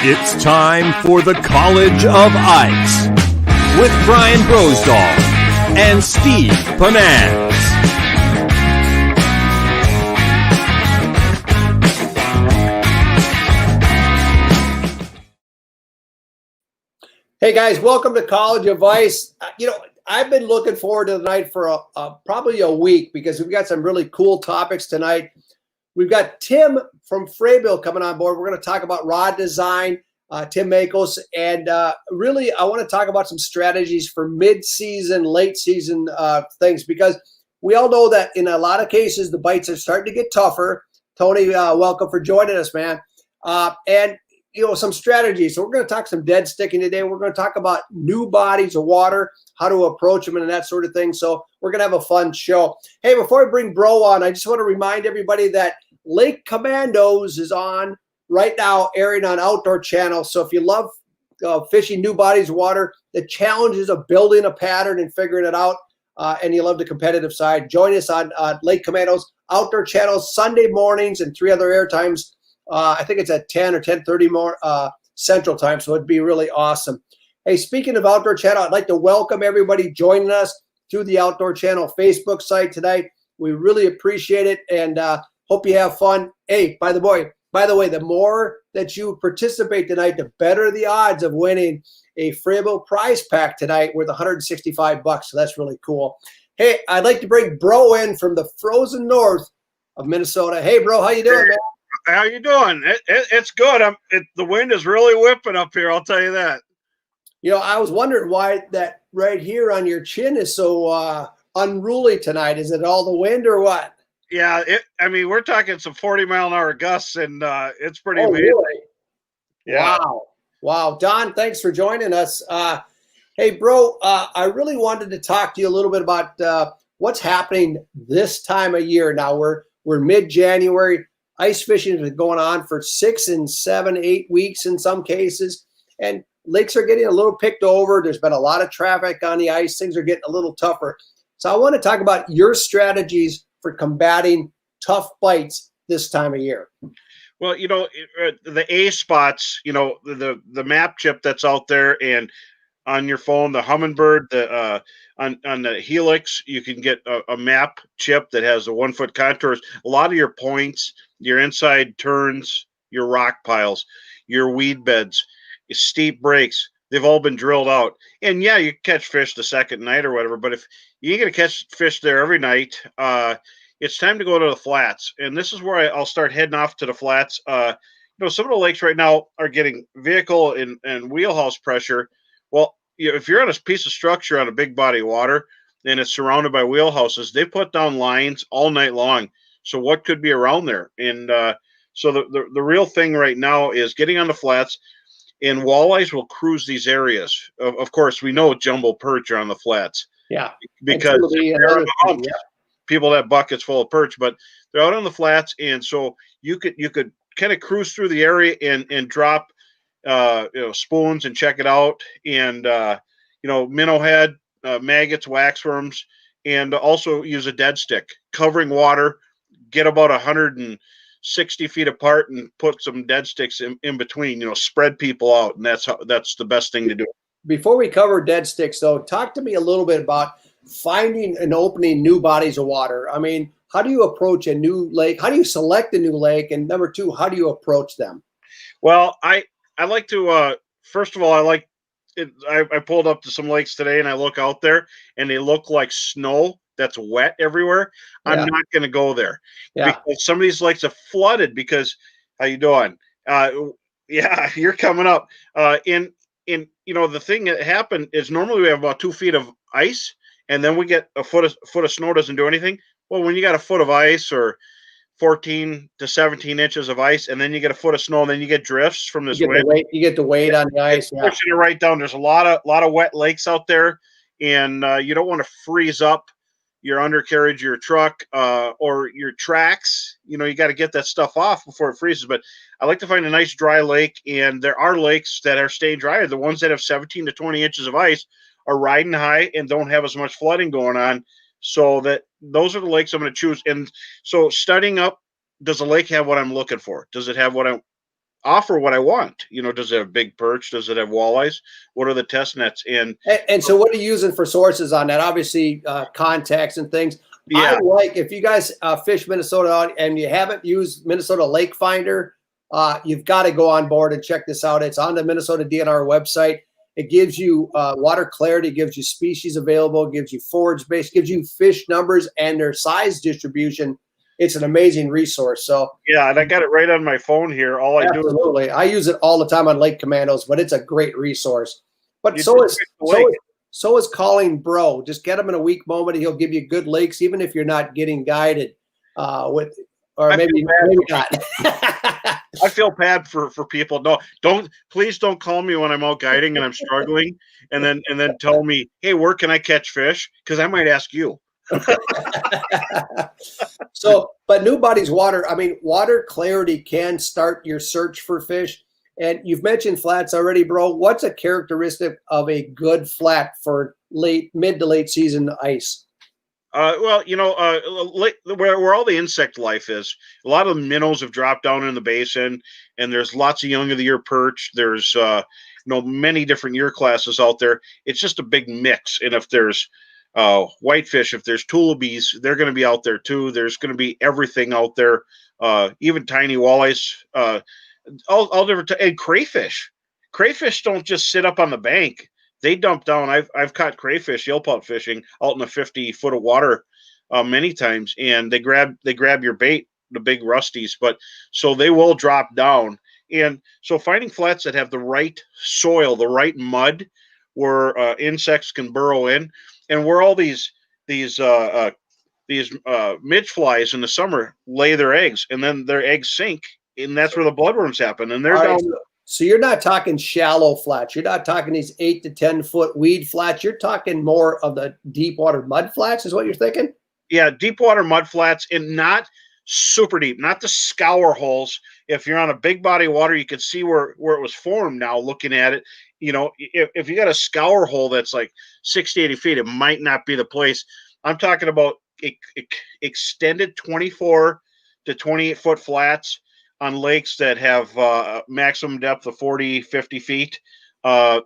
It's time for the College of Ice with Brian Brosdahl and Steve Panaz. Hey guys, welcome to College of Ice. I've been looking forward to the night for probably a week because we've got some really cool topics tonight. We've got Tim from Frabill coming on board. We're going to talk about rod design, Tim Makos, and really I want to talk about some strategies for mid-season, late-season things because we all know that in a lot of cases the bites are starting to get tougher. Tony, welcome for joining us, man. And some strategies. So we're going to talk some dead sticking today. We're going to talk about new bodies of water, how to approach them and that sort of thing. So we're going to have a fun show. Hey, before I bring Bro on, I just want to remind everybody that Lake Commandos is on right now, airing on Outdoor Channel. So if you love fishing new bodies of water, the challenges of building a pattern and figuring it out, and you love the competitive side, join us on Lake Commandos Outdoor Channel Sunday mornings and 3 other air times. I think it's at 10 or 10:30 more Central Time, so it'd be really awesome. Hey, speaking of Outdoor Channel, I'd like to welcome everybody joining us through the Outdoor Channel Facebook site tonight. We really appreciate it and hope you have fun. Hey, by the way, the more that you participate tonight, the better the odds of winning a Frabill prize pack tonight worth $165. So that's really cool. Hey, I'd like to bring Bro in from the frozen north of Minnesota. Hey, Bro, how you doing, man? How you doing? It's good. The wind is really whipping up here, I'll tell you that. I was wondering why that right here on your chin is so unruly tonight. Is it all the wind or what? Yeah, we're talking some 40-mile-an-hour gusts, and it's pretty amazing. Really? Yeah. Wow. Don, thanks for joining us. Hey, Bro, I really wanted to talk to you a little bit about what's happening this time of year. Now, we're mid-January. Ice fishing has been going on for 6 and 7, 8 weeks in some cases, and lakes are getting a little picked over. There's been a lot of traffic on the ice. Things are getting a little tougher. So I want to talk about your strategies for combating tough bites this time of year. Well, the A spots, the map chip that's out there and on your phone, the Humminbird, on the Helix, you can get a map chip that has the 1-foot contours. A lot of your points, your inside turns, your rock piles, your weed beds, your steep breaks, they've all been drilled out. And yeah, you catch fish the second night or whatever, but if you ain't going to catch fish there every night, it's time to go to the flats. And this is where I'll start heading off to the flats. Some of the lakes right now are getting vehicle and wheelhouse pressure. Well, if you're on a piece of structure on a big body of water and it's surrounded by wheelhouses, they put down lines all night long. So what could be around there? And so the real thing right now is getting on the flats, and walleyes will cruise these areas. Of course, we know jumbo perch are on the flats. Yeah, because people have buckets full of perch, but they're out on the flats, and so you could kind of cruise through the area and drop spoons and check it out, and minnow head, maggots, waxworms, and also use a dead stick covering water. Get about 160 feet apart and put some dead sticks in between. Spread people out, and that's the best thing to do. Before we cover dead sticks, though, talk to me a little bit about finding and opening new bodies of water. I mean, how do you approach a new lake? How do you select a new lake? And number two, how do you approach them? Well, I like to, first of all, I like it. I pulled up to some lakes today and I look out there and they look like snow that's wet everywhere. Yeah. I'm not going to go there because some of these lakes are flooded because how you doing? Yeah, you're coming up. The thing that happened is normally we have about 2 feet of ice and then we get a foot of snow doesn't do anything. Well, when you got a foot of ice or 14 to 17 inches of ice, and then you get a foot of snow, and then you get drifts from this wind. You get the weight on the ice. Yeah. Pushing it right down. There's a lot of wet lakes out there, and you don't want to freeze up your undercarriage, your truck, or your tracks. You got to get that stuff off before it freezes. But I like to find a nice dry lake, and there are lakes that are staying dry. The ones that have 17 to 20 inches of ice are riding high and don't have as much flooding going on. So those are the lakes I'm going to choose. And so studying up, does the lake have what I'm looking for? Does it have what offer what I want. Does it have big perch? Does it have walleyes? What are the test nets? And so what are you using for sources on that? Obviously, contacts and things. Yeah. I like, if you guys fish Minnesota and you haven't used Minnesota Lake Finder, you've got to go on board and check this out. It's on the Minnesota DNR website. It gives you water clarity, gives you species available, gives you forage base, gives you fish numbers and their size distribution. It's an amazing resource. So yeah, and I got it right on my phone here. All I do absolutely, I use it all the time on Lake Commandos, but it's a great resource. But so is calling Bro. Just get him in a weak moment. He'll give you good lakes, even if you're not getting guided maybe not. I feel bad for people. No, please don't call me when I'm out guiding and I'm struggling, and then tell me, hey, where can I catch fish? Because I might ask you. So, but New Body's water, water clarity can start your search for fish. And you've mentioned flats already, Bro. What's a characteristic of a good flat for mid to late season ice? Where all the insect life is, a lot of the minnows have dropped down in the basin, and there's lots of young of the year perch. There's many different year classes out there. It's just a big mix. And if there's whitefish, if there's tullabies, they're going to be out there too. There's going to be everything out there, even tiny walleyes, all different. And crayfish. Crayfish don't just sit up on the bank. They dump down. I've caught crayfish yelpout fishing out in the 50 foot of water many times, and they grab your bait, the big rusties. But so they will drop down, and so finding flats that have the right soil, the right mud, where insects can burrow in, and where all these midge flies in the summer lay their eggs, and then their eggs sink, and that's where the bloodworms happen, and they're down. So you're not talking shallow flats. You're not talking these 8 to 10 foot weed flats. You're talking more of the deep water mud flats is what you're thinking? Yeah, deep water mud flats, and not super deep, not the scour holes. If you're on a big body of water, you can see where it was formed now looking at it. If you got a scour hole that's like 60, 80 feet, it might not be the place. I'm talking about extended 24 to 28 foot flats on lakes that have maximum depth of 40, 50 feet.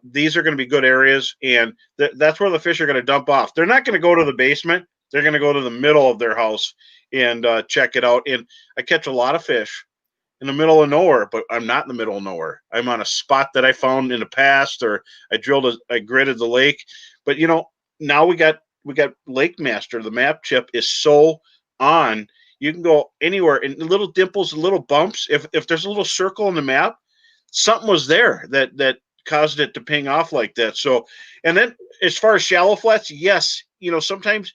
These are going to be good areas, and that's where the fish are going to dump off. They're not going to go to the basement. They're going to go to the middle of their house and check it out. And I catch a lot of fish in the middle of nowhere, but I'm not in the middle of nowhere. I'm on a spot that I found in the past, or I gridded the lake. But now we got Lake Master. The map chip is so on. You can go anywhere, and little dimples and little bumps. If there's a little circle on the map, something was there that caused it to ping off like that. So, and then as far as shallow flats, yes, sometimes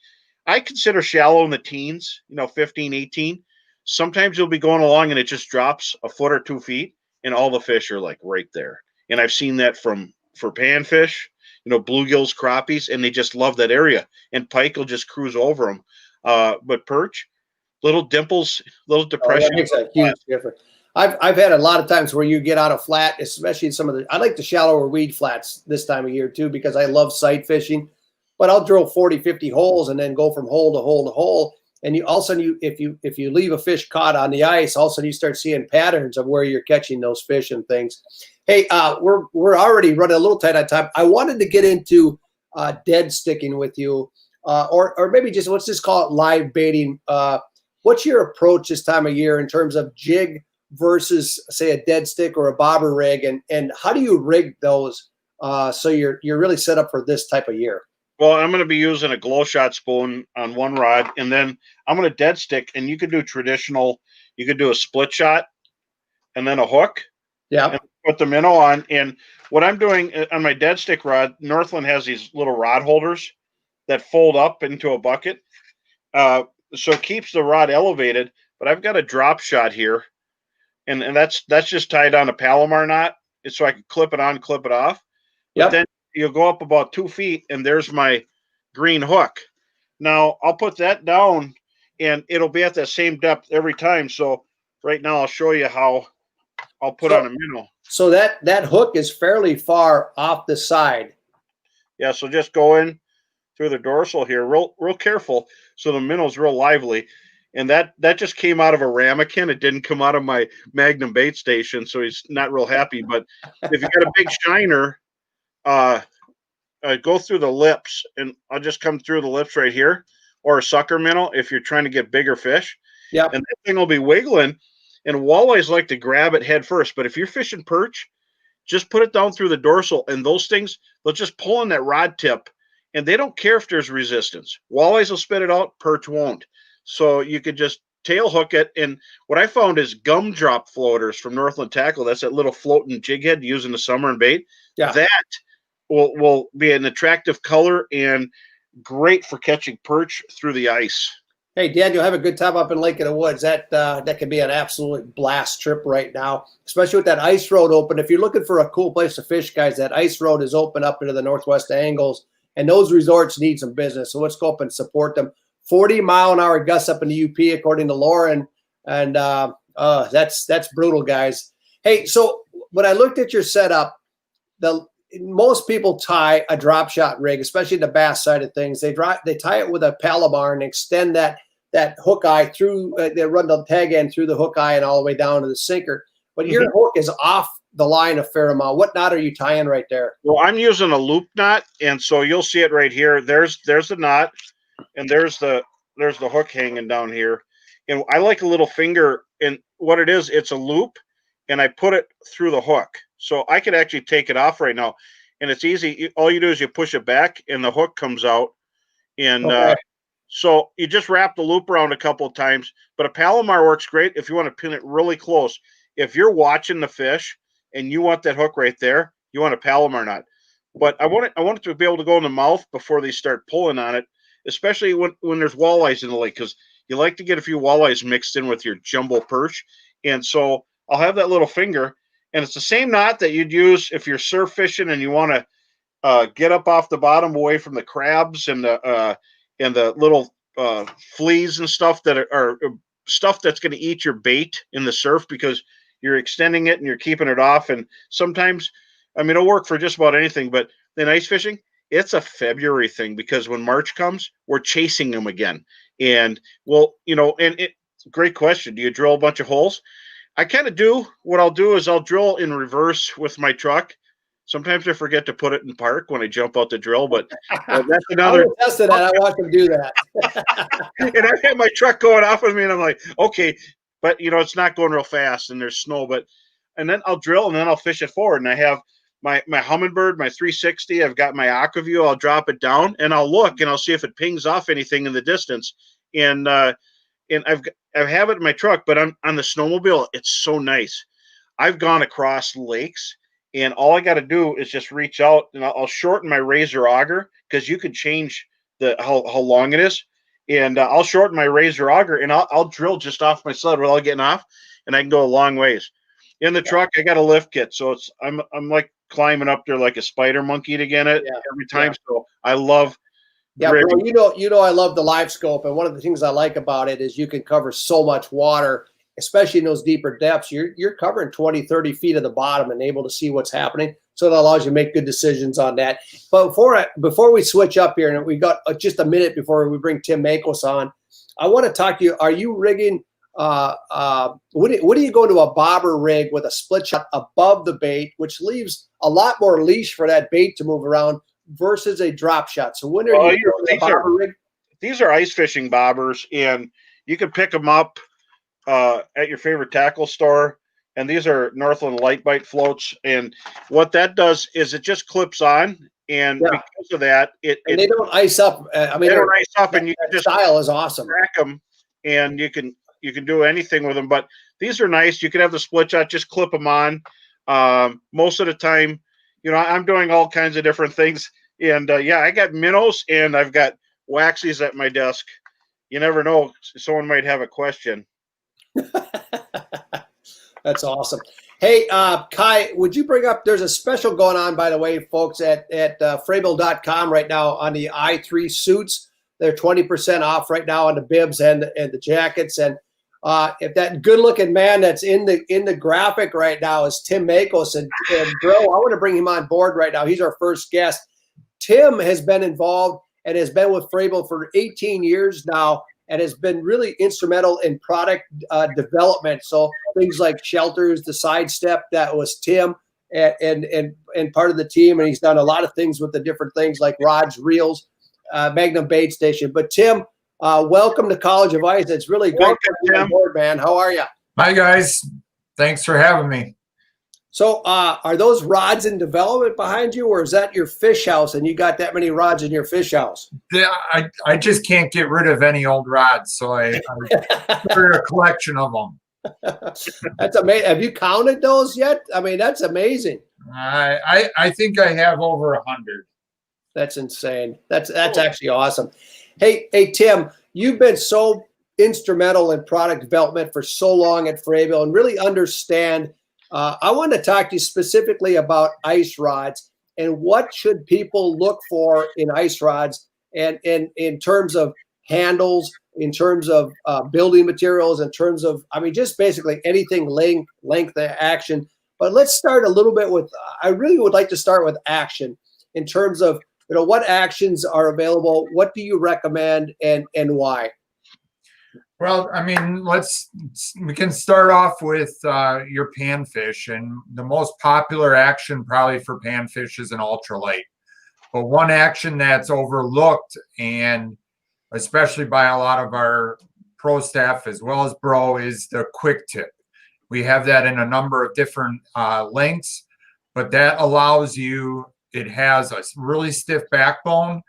I consider shallow in the teens, 15, 18. Sometimes you'll be going along and it just drops a foot or 2 feet, and all the fish are like right there. And I've seen that for panfish, bluegills, crappies, and they just love that area. And pike will just cruise over them. But perch, little dimples, little depression. That makes a huge difference. I've had a lot of times where you get on a flat, especially in I like the shallower weed flats this time of year too, because I love sight fishing, but I'll drill 40, 50 holes and then go from hole to hole to hole. And all of a sudden if you leave a fish caught on the ice, all of a sudden you start seeing patterns of where you're catching those fish and things. Hey, we're already running a little tight on time. I wanted to get into dead sticking with you, or maybe just, let's just call it live baiting. What's your approach this time of year in terms of jig versus, say, a dead stick or a bobber rig, and how do you rig those so you're really set up for this type of year? Well, I'm going to be using a glow shot spoon on one rod, and then I'm going to dead stick, and you could do traditional. You could do a split shot and then a hook. Yeah. And put the minnow on. And what I'm doing on my dead stick rod, Northland has these little rod holders that fold up into a bucket. So it keeps the rod elevated, but I've got a drop shot here, and that's just tied on a Palomar knot, so I can clip it on, clip it off. Yep. But then you'll go up about 2 feet, and there's my green hook. Now I'll put that down, and it'll be at that same depth every time. So right now I'll show you how I'll put on a minnow. So that hook is fairly far off the side. Yeah, so just go in through the dorsal here, real careful, so the minnow's real lively. and that just came out of a ramekin. It didn't come out of my Magnum bait station, so he's not real happy. But if you got a big shiner, go through the lips, and I'll just come through the lips right here, or a sucker minnow if you're trying to get bigger fish. Yeah, and that thing will be wiggling. And walleyes like to grab it head first, but if you're fishing perch, just put it down through the dorsal, and those things, they'll just pull on that rod tip, and they don't care if there's resistance. Walleyes will spit it out, perch won't. So you could just tail hook it. And what I found is gumdrop floaters from Northland Tackle. That's that little floating jig head you use in the summer and bait. Yeah. That will be an attractive color and great for catching perch through the ice. Hey, Dan, you'll have a good time up in Lake of the Woods. That could be an absolute blast trip right now, especially with that ice road open. If you're looking for a cool place to fish, guys, that ice road is open up into the Northwest Angles, and those resorts need some business. So let's go up and support them. 40-mile-an-hour gusts up in the UP, according to Lauren, and that's brutal, guys. Hey, so when I looked at your setup, most people tie a drop shot rig, especially the bass side of things. They tie it with a Palomar and extend that hook eye through. They run the tag end through the hook eye and all the way down to the sinker. But your hook is off the line a fair amount. What knot are you tying right there? Well, I'm using a loop knot, and so you'll see it right here. There's the knot, and there's the hook hanging down here. And I like a little finger, and what it is, it's a loop, and I put it through the hook. So I could actually take it off right now, and it's easy. All you do is you push it back, and the hook comes out. And so you just wrap the loop around a couple of times. But a Palomar works great if you want to pin it really close. If you're watching the fish and you want that hook right there, you want a Palomar knot. But I want it to be able to go in the mouth before they start pulling on it, especially when there's walleyes in the lake, because you like to get a few walleyes mixed in with your jumbo perch. And so I'll have that little finger. And it's the same knot that you'd use if you're surf fishing and you want to get up off the bottom away from the crabs and the little fleas and stuff that are stuff that's going to eat your bait in the surf, because you're extending it and you're keeping it off. And sometimes, I mean, it'll work for just about anything, but in ice fishing, it's a February thing, because when March comes, we're chasing them again. And well, and it's a great question. Do you drill a bunch of holes? I kind of do. What I'll do is I'll drill in reverse with my truck. Sometimes I forget to put it in park when I jump out the drill, but that's another. I tested that. I watched him do that. And I had my truck going off with me, and I'm like, okay, but it's not going real fast, and there's snow. And then I'll drill, and then I'll fish it forward, and I have my Humminbird, my 360. I've got my AquaView. I'll drop it down, and I'll look, and I'll see if it pings off anything in the distance, and I have it in my truck, but on the snowmobile, it's so nice. I've gone across lakes, and all I got to do is just reach out, and I'll shorten my razor auger, because you can change how long it is. And I'll shorten my razor auger, and I'll drill just off my sled without getting off, and I can go a long ways. In the truck, I got a lift kit, so I'm like climbing up there like a spider monkey to get it every time. Yeah. So I love. Yeah, bro, I love the live scope, and one of the things I like about it is you can cover so much water, especially in those deeper depths. You're covering 20, 30 feet of the bottom and able to see what's happening. So it allows you to make good decisions on that. But before we switch up here, and we got just a minute before we bring Tim Makos on, I want to talk to you. Are you rigging? What do you go to a bobber rig with a split shot above the bait, which leaves a lot more leash for that bait to move around, versus a drop shot? So when are you going to a bobber rig? These are ice fishing bobbers, and you can pick them up at your favorite tackle store. And these are Northland Light Bite floats. And what that does is it just clips on. And because of that, they don't ice up. They don't ice up, and you can just style is awesome. Crack them, and you can do anything with them. But these are nice. You can have the split shot, just clip them on. Most of the time, I'm doing all kinds of different things. And I got minnows, and I've got waxies at my desk. You never know, someone might have a question. That's awesome. Hey, Kai, would you bring up, there's a special going on, by the way, folks, at Frabill.com right now on the i3 suits. They're 20% off right now on the bibs and the jackets. And if that good-looking man that's in the graphic right now is Tim Makos, and bro, I want to bring him on board right now. He's our first guest. Tim has been involved and has been with Frabill for 18 years now. and has been really instrumental in product development. So things like shelters, the sidestep, that was Tim and part of the team, and he's done a lot of things with the different things like rods, reels, Magnum bait station. But Tim, welcome to College of Ice. It's really great to have you on board, man. How are you? Hi guys, thanks for having me. So are those rods in development behind you, or is that your fish house and you got that many rods in your fish house? Yeah, I just can't get rid of any old rods, so I started a collection of them. That's amazing. Have you counted those yet? I mean, that's amazing. I think I have over 100. That's insane. That's actually awesome. Hey, Tim, you've been so instrumental in product development for so long at Frabill and really understand. I want to talk to you specifically about ice rods and what should people look for in ice rods, and in terms of handles, in terms of building materials, in terms of, I mean, just basically anything length of action. But let's start a little bit with, I really would like to start with action in terms of, what actions are available, what do you recommend, and why? Well, I mean, we can start off with your panfish, and the most popular action probably for panfish is an ultralight. But one action that's overlooked, and especially by a lot of our pro staff as well as bro, is the quick tip. We have that in a number of different lengths, but that allows you, it has a really stiff backbone,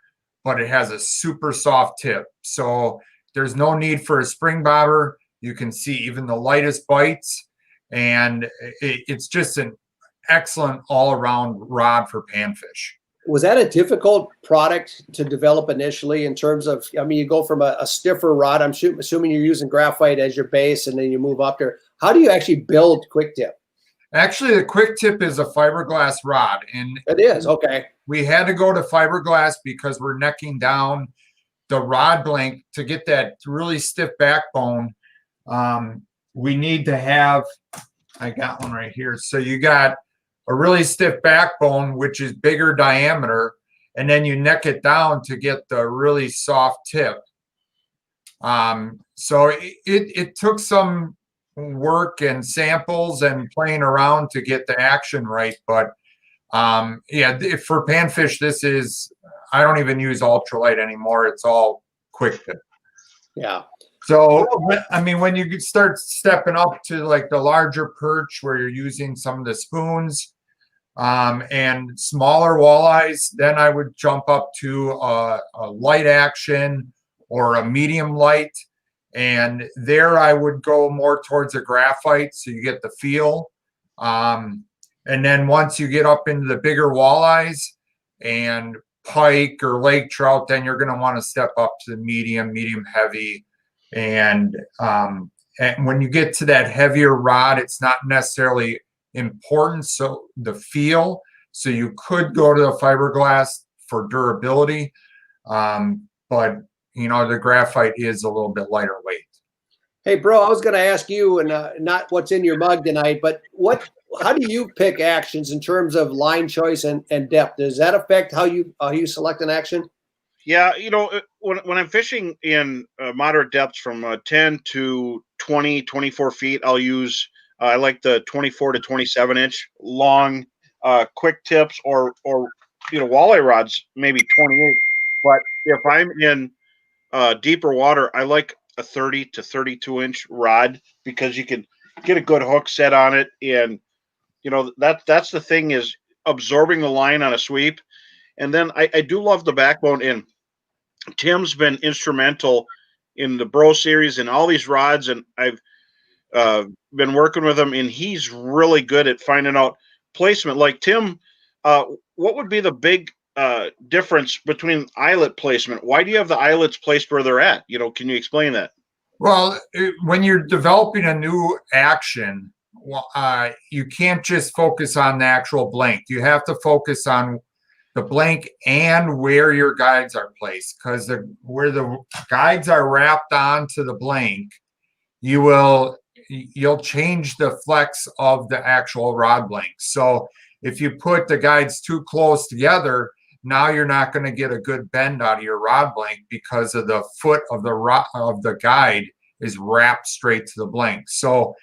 but it has a super soft tip. So there's no need for a spring bobber. You can see even the lightest bites, and it's just an excellent all-around rod for panfish. Was that a difficult product to develop initially in terms of, I mean, you go from a stiffer rod, I'm assuming you're using graphite as your base, and then you move up there. How do you actually build quick tip? Actually, the quick tip is a fiberglass rod. And it is, okay. We had to go to fiberglass because we're necking down the rod blank to get that really stiff backbone. We need to have, I got one right here. So you got a really stiff backbone, which is bigger diameter, and then you neck it down to get the really soft tip. So it took some work and samples and playing around to get the action right. But yeah, for panfish, this is, I don't even use ultralight anymore. It's all quick tip. Yeah. So, I mean, when you start stepping up to like the larger perch where you're using some of the spoons and smaller walleyes, then I would jump up to a light action or a medium light. And there I would go more towards a graphite, so you get the feel. And then once you get up into the bigger walleyes and pike or lake trout, then you're going to want to step up to the medium heavy. And when you get to that heavier rod, it's not necessarily important, so the feel. So you could go to the fiberglass for durability, but the graphite is a little bit lighter weight. Hey, bro, I was going to ask you, and not what's in your mug tonight, but how do you pick actions in terms of line choice and depth? Does that affect how you select an action? Yeah, when I'm fishing in moderate depths from 10 to 20, 24 feet, I'll use, I like the 24 to 27 inch long quick tips or walleye rods, maybe 28. But if I'm in deeper water, I like a 30 to 32 inch rod because you can get a good hook set on it. And, that's the thing, is absorbing the line on a sweep. And then I do love the backbone, and Tim's been instrumental in the Bro series and all these rods. And I've been working with him, and he's really good at finding out placement. Like Tim, what would be the big difference between eyelet placement? Why do you have the eyelets placed where they're at? Can you explain that? Well, when you're developing a new action, you can't just focus on the actual blank. You have to focus on the blank and where your guides are placed, because where the guides are wrapped onto the blank, you'll change the flex of the actual rod blank. So if you put the guides too close together, now you're not going to get a good bend out of your rod blank because of the foot of the rod of the guide is wrapped straight to the blank. So,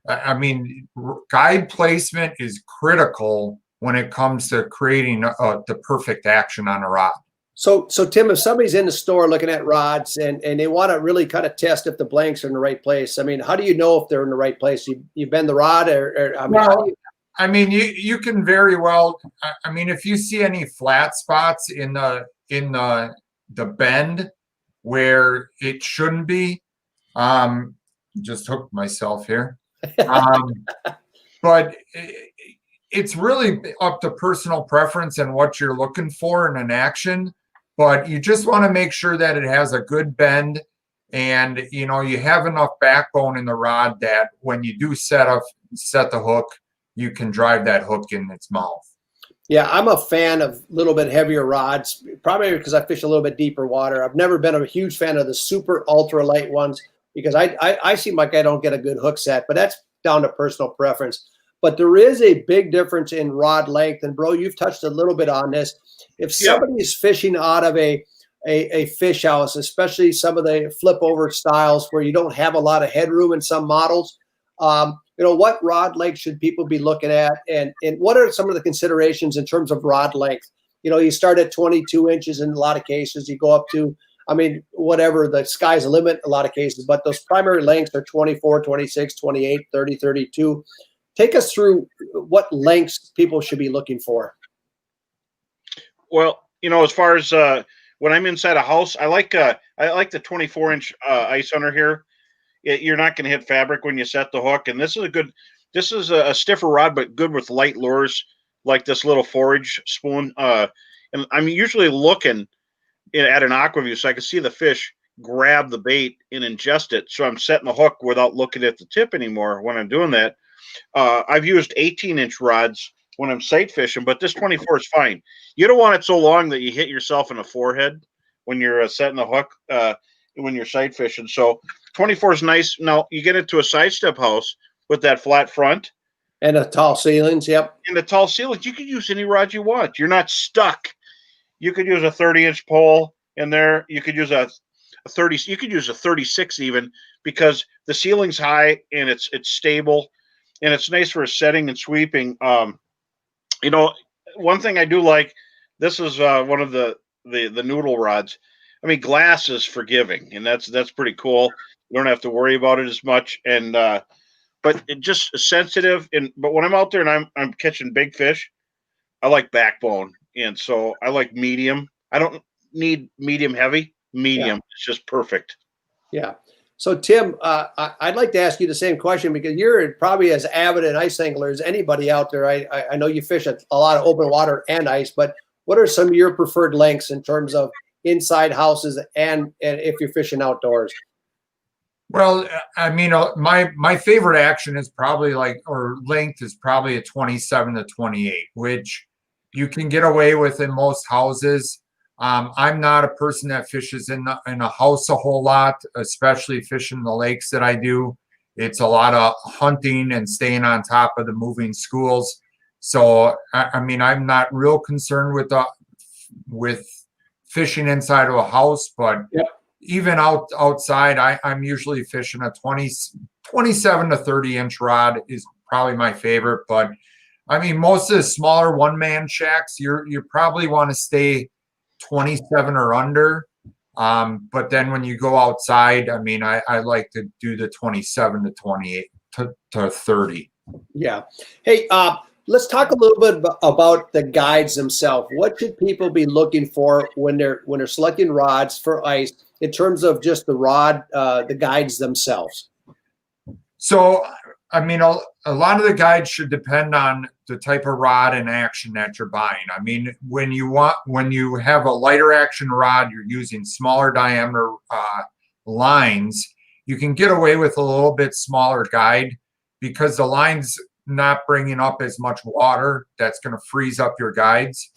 I mean, guide placement is critical when it comes to creating the perfect action on a rod. So Tim, if somebody's in the store looking at rods and they want to really kind of test if the blanks are in the right place, I mean, how do you know if they're in the right place? You bend the rod, or I mean, well, I mean, you can very well. I mean, if you see any flat spots in the bend where it shouldn't be, just hooked myself here. But it's really up to personal preference and what you're looking for in an action. But you just want to make sure that it has a good bend, and you have enough backbone in the rod that when you do set the hook, you can drive that hook in its mouth. Yeah, I'm a fan of a little bit heavier rods, probably because I fish a little bit deeper water. I've never been a huge fan of the super ultra light ones because I seem like I don't get a good hook set, but that's down to personal preference. But there is a big difference in rod length, and bro, you've touched a little bit on this. If somebody is fishing out of a fish house, especially some of the flip over styles where you don't have a lot of headroom in some models, what rod length should people be looking at, and what are some of the considerations in terms of rod length? You start at 22 inches in a lot of cases, you go up to, I mean, whatever, the sky's the limit in a lot of cases, but those primary lengths are 24, 26, 28, 30, 32. Take us through what lengths people should be looking for. Well, as far as when I'm inside a house, I like the 24-inch ice hunter here. You're not going to hit fabric when you set the hook, and this is a stiffer rod, but good with light lures like this little forage spoon. And I'm usually looking at an aqua view so I can see the fish grab the bait and ingest it. So I'm setting the hook without looking at the tip anymore when I'm doing that. I've used 18-inch rods when I'm sight fishing, but this 24 is fine. You don't want it so long that you hit yourself in the forehead when you're setting the hook when you're sight fishing. So 24 is nice. Now you get into a sidestep house with that flat front and the tall ceilings. Yep. And the tall ceilings, you can use any rod you want. You're not stuck. You could use a 30-inch pole in there. You could use a 30. You could use a 36 even, because the ceiling's high and it's stable, and it's nice for setting and sweeping. One thing I do like, this is one of the noodle rods. I mean, glass is forgiving, and that's pretty cool. You don't have to worry about it as much, and but it just sensitive. But when I'm out there and I'm catching big fish, I like backbone, and so I like medium. I don't need medium heavy. Medium, It's just perfect. Yeah. So Tim, I'd like to ask you the same question, because you're probably as avid an ice angler as anybody out there. I know you fish a lot of open water and ice, but what are some of your preferred lengths in terms of inside houses and if you're fishing outdoors? Well, I mean, my favorite action is probably length is probably a 27 to 28, which you can get away with in most houses. I'm not a person that fishes in a house a whole lot, especially fishing the lakes that I do. It's a lot of hunting and staying on top of the moving schools. So, I mean, I'm not real concerned with fishing inside of a house, but even outside, I'm usually fishing a 27 to 30-inch rod is probably my favorite. But I mean, most of the smaller one-man shacks, you probably want to stay 27 or under. But then when you go outside, I mean, I like to do the 27 to 28 to 30. Yeah. Hey, let's talk a little bit about the guides themselves. What should people be looking for when they're selecting rods for ice in terms of just the rod, the guides themselves? So, I mean, a lot of the guides should depend on the type of rod and action that you're buying. I mean, when you have a lighter action rod, you're using smaller diameter lines, you can get away with a little bit smaller guide because the line's not bringing up as much water that's going to freeze up your guides.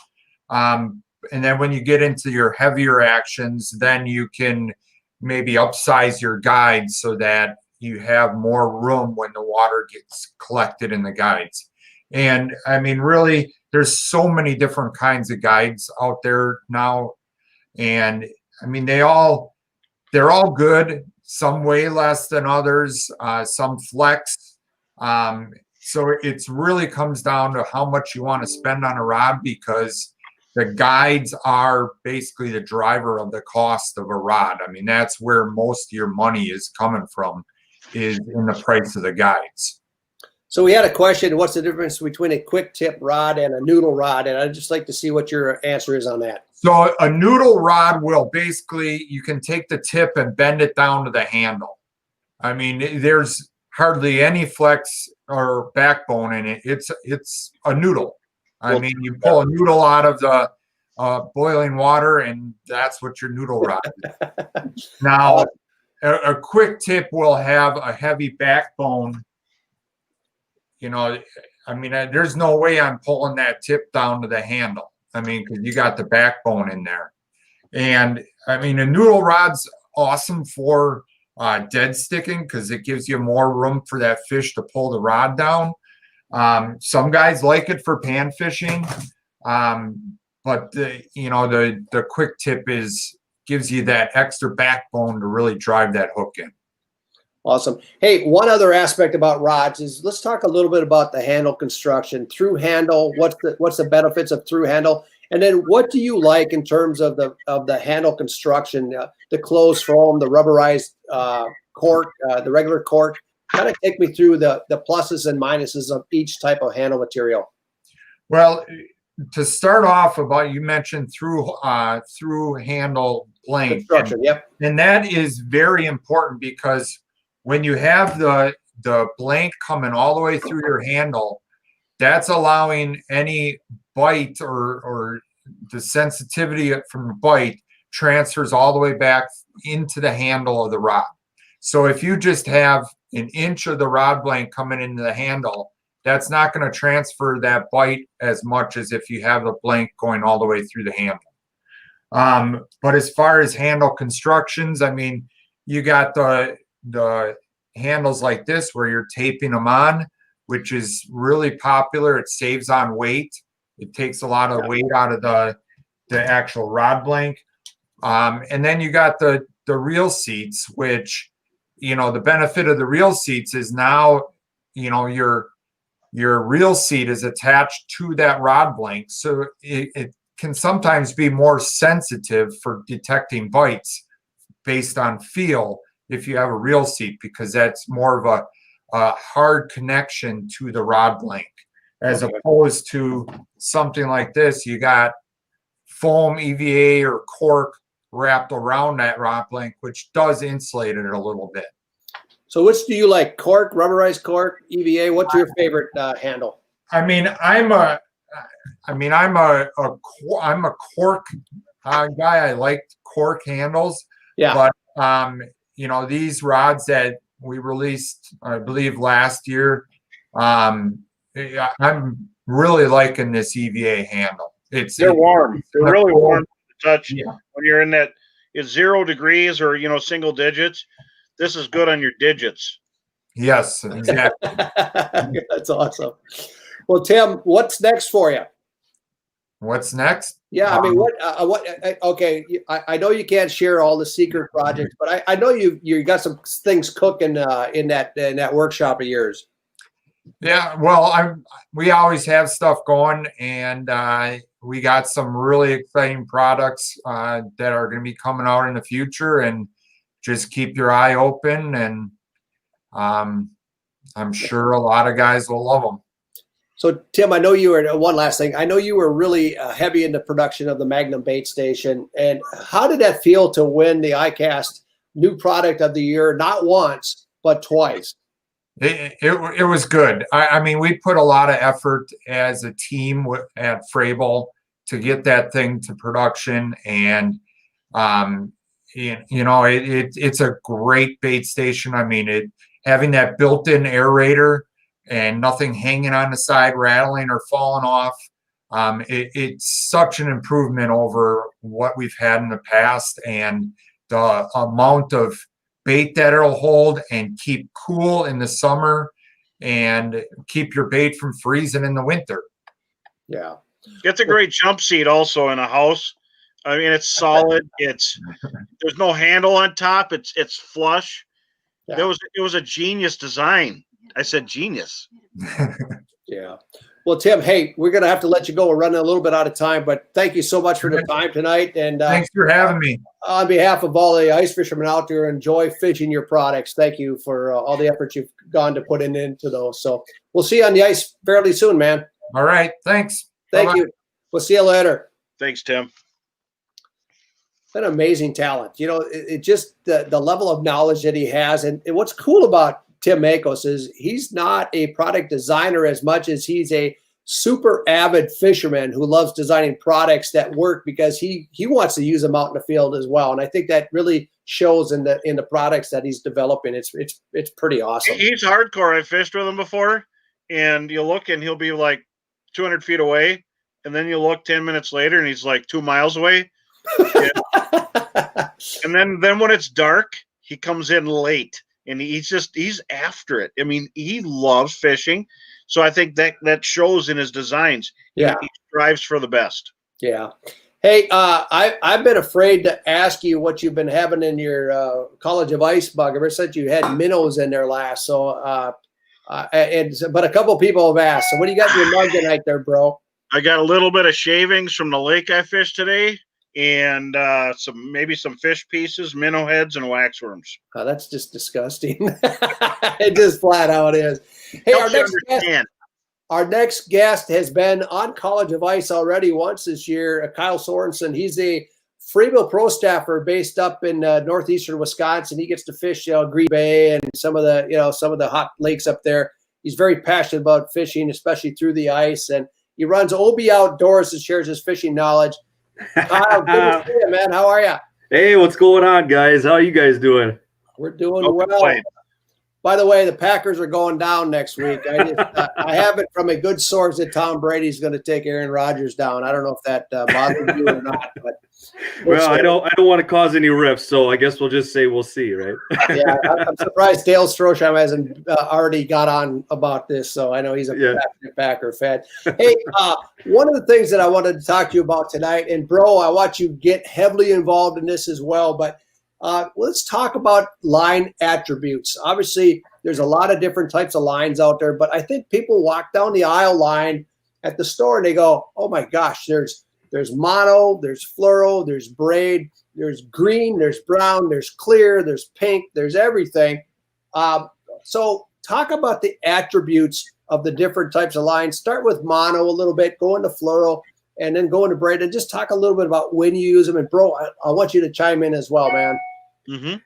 And then when you get into your heavier actions, then you can maybe upsize your guides so that you have more room when the water gets collected in the guides. And I mean, really, there's so many different kinds of guides out there now. And I mean, they're all good. Some way less than others, some flex. So it's really comes down to how much you want to spend on a rod, because the guides are basically the driver of the cost of a rod. I mean, that's where most of your money is coming from, is in the price of the guides. So we had a question, what's the difference between a quick tip rod and a noodle rod? And I'd just like to see what your answer is on that. So a noodle rod will basically, you can take the tip and bend it down to the handle. I mean, there's hardly any flex or backbone in it. It's a noodle. I mean, you pull a noodle out of the boiling water, and that's what your noodle rod is. Now, a quick tip will have a heavy backbone. You know, I mean, there's no way I'm pulling that tip down to the handle. I mean, because you got the backbone in there. And I mean, a noodle rod's awesome for dead sticking, because it gives you more room for that fish to pull the rod down. Some guys like it for pan fishing, but the quick tip gives you that extra backbone to really drive that hook in. Awesome. Hey, one other aspect about rods is, let's talk a little bit about the handle construction. Through handle, what's the benefits of through handle? And then what do you like in terms of the handle construction, the closed foam, the rubberized cork, the regular cork? Kind of take me through the pluses and minuses of each type of handle material. Well, to start off, you mentioned through handle blank construction. Yep. And that is very important, because when you have the blank coming all the way through your handle, that's allowing any bite or the sensitivity from the bite transfers all the way back into the handle of the rod. So if you just have an inch of the rod blank coming into the handle, that's not going to transfer that bite as much as if you have the blank going all the way through the handle. But as far as handle constructions, I mean, you got the handles like this where you're taping them on, which is really popular. It saves on weight. It takes a lot of weight out of the actual rod blank. And then you got the reel seats, which, the benefit of the reel seats is now, your reel seat is attached to that rod blank. So it can sometimes be more sensitive for detecting bites based on feel if you have a reel seat, because that's more of a hard connection to the rod blank, as opposed to something like this. You got foam, EVA, or cork wrapped around that rod blank, which does insulate it a little bit. So which do you like, cork, rubberized cork, EVA? What's your favorite handle? I mean, I'm a cork guy. I like cork handles. Yeah. But these rods that we released, I believe last year, I'm really liking this EVA handle. They're warm. They're really warm to touch. Yeah. When you're in that, it's 0 degrees or single digits. This is good on your digits. Yes, exactly. That's awesome. Well, Tim, what's next for you? What's next? Yeah, I mean, okay, I know you can't share all the secret projects, but I know you got some things cooking in that workshop of yours. Yeah, well, we always have stuff going, and we got some really exciting products that are going to be coming out in the future, and just keep your eye open, and I'm sure a lot of guys will love them. So, Tim, I know you were, one last thing, I know you were really heavy in the production of the Magnum bait station. And how did that feel to win the ICAST new product of the year, not once, but twice? It was good. I mean, we put a lot of effort as a team at Frabill to get that thing to production. And, it's a great bait station. I mean, having that built-in aerator and nothing hanging on the side, rattling or falling off. It's such an improvement over what we've had in the past, and the amount of bait that it'll hold and keep cool in the summer and keep your bait from freezing in the winter. Yeah. It's a great jump seat also in a house. I mean, it's solid. There's no handle on top. It's flush. Yeah. It was a genius design. I said genius. Yeah. Well, Tim, hey, we're going to have to let you go. We're running a little bit out of time, but thank you so much for the time tonight. And thanks for having me. On behalf of all the ice fishermen out there, enjoy fishing your products. Thank you for all the effort you've gone to put into those. So we'll see you on the ice fairly soon, man. All right. Thanks. Thank Bye-bye. you. We'll see you later. Thanks, Tim. An amazing talent. You know, it just the level of knowledge that he has. And what's cool about Tim Makos is he's not a product designer as much as he's a super avid fisherman who loves designing products that work because he wants to use them out in the field as well. And I think that really shows in the products that he's developing. It's pretty awesome. He's hardcore. I fished with him before, and you look and he'll be like 200 feet away, and then you look 10 minutes later and he's like 2 miles away. And then when it's dark, he comes in late. And he's after it. I mean, he loves fishing. So I think that shows in his designs. Yeah. He strives for the best. Yeah. Hey, I've been afraid to ask you what you've been having in your College of Ice mug ever since you had minnows in there last. So, but a couple of people have asked. So what do you got in your mug tonight there, bro? I got a little bit of shavings from the lake I fished today. And maybe some fish pieces, minnow heads, and waxworms. Oh, that's just disgusting. It just flat out is. Hey, our next guest has been on College of Ice already once this year. Kyle Sorensen. He's a Freeville pro staffer based up in northeastern Wisconsin. He gets to fish Green Bay and some of the hot lakes up there. He's very passionate about fishing, especially through the ice, and he runs OB Outdoors and shares his fishing knowledge. Kyle, good to see you, man. How are you? Hey, what's going on, guys? How are you guys doing? We're doing well. By the way, the Packers are going down next week. I have it from a good source that Tom Brady's going to take Aaron Rodgers down. I don't know if that bothers you or not, but well, I don't want to cause any rifts, so I guess we'll just say we'll see, right? Yeah, I'm surprised Dale Strosham hasn't already got on about this, so I know he's a passionate Packer fan. Hey, one of the things that I wanted to talk to you about tonight, and bro, I want you to get heavily involved in this as well, but let's talk about line attributes. Obviously, there's a lot of different types of lines out there, but I think people walk down the aisle line at the store and they go, oh my gosh, there's mono, there's fluoro, there's braid, there's green, there's brown, there's clear, there's pink, there's everything. So talk about the attributes of the different types of lines. Start with mono a little bit, go into fluoro, and then go into braid, and just talk a little bit about when you use them. And bro, I want you to chime in as well, man. Mm-hmm.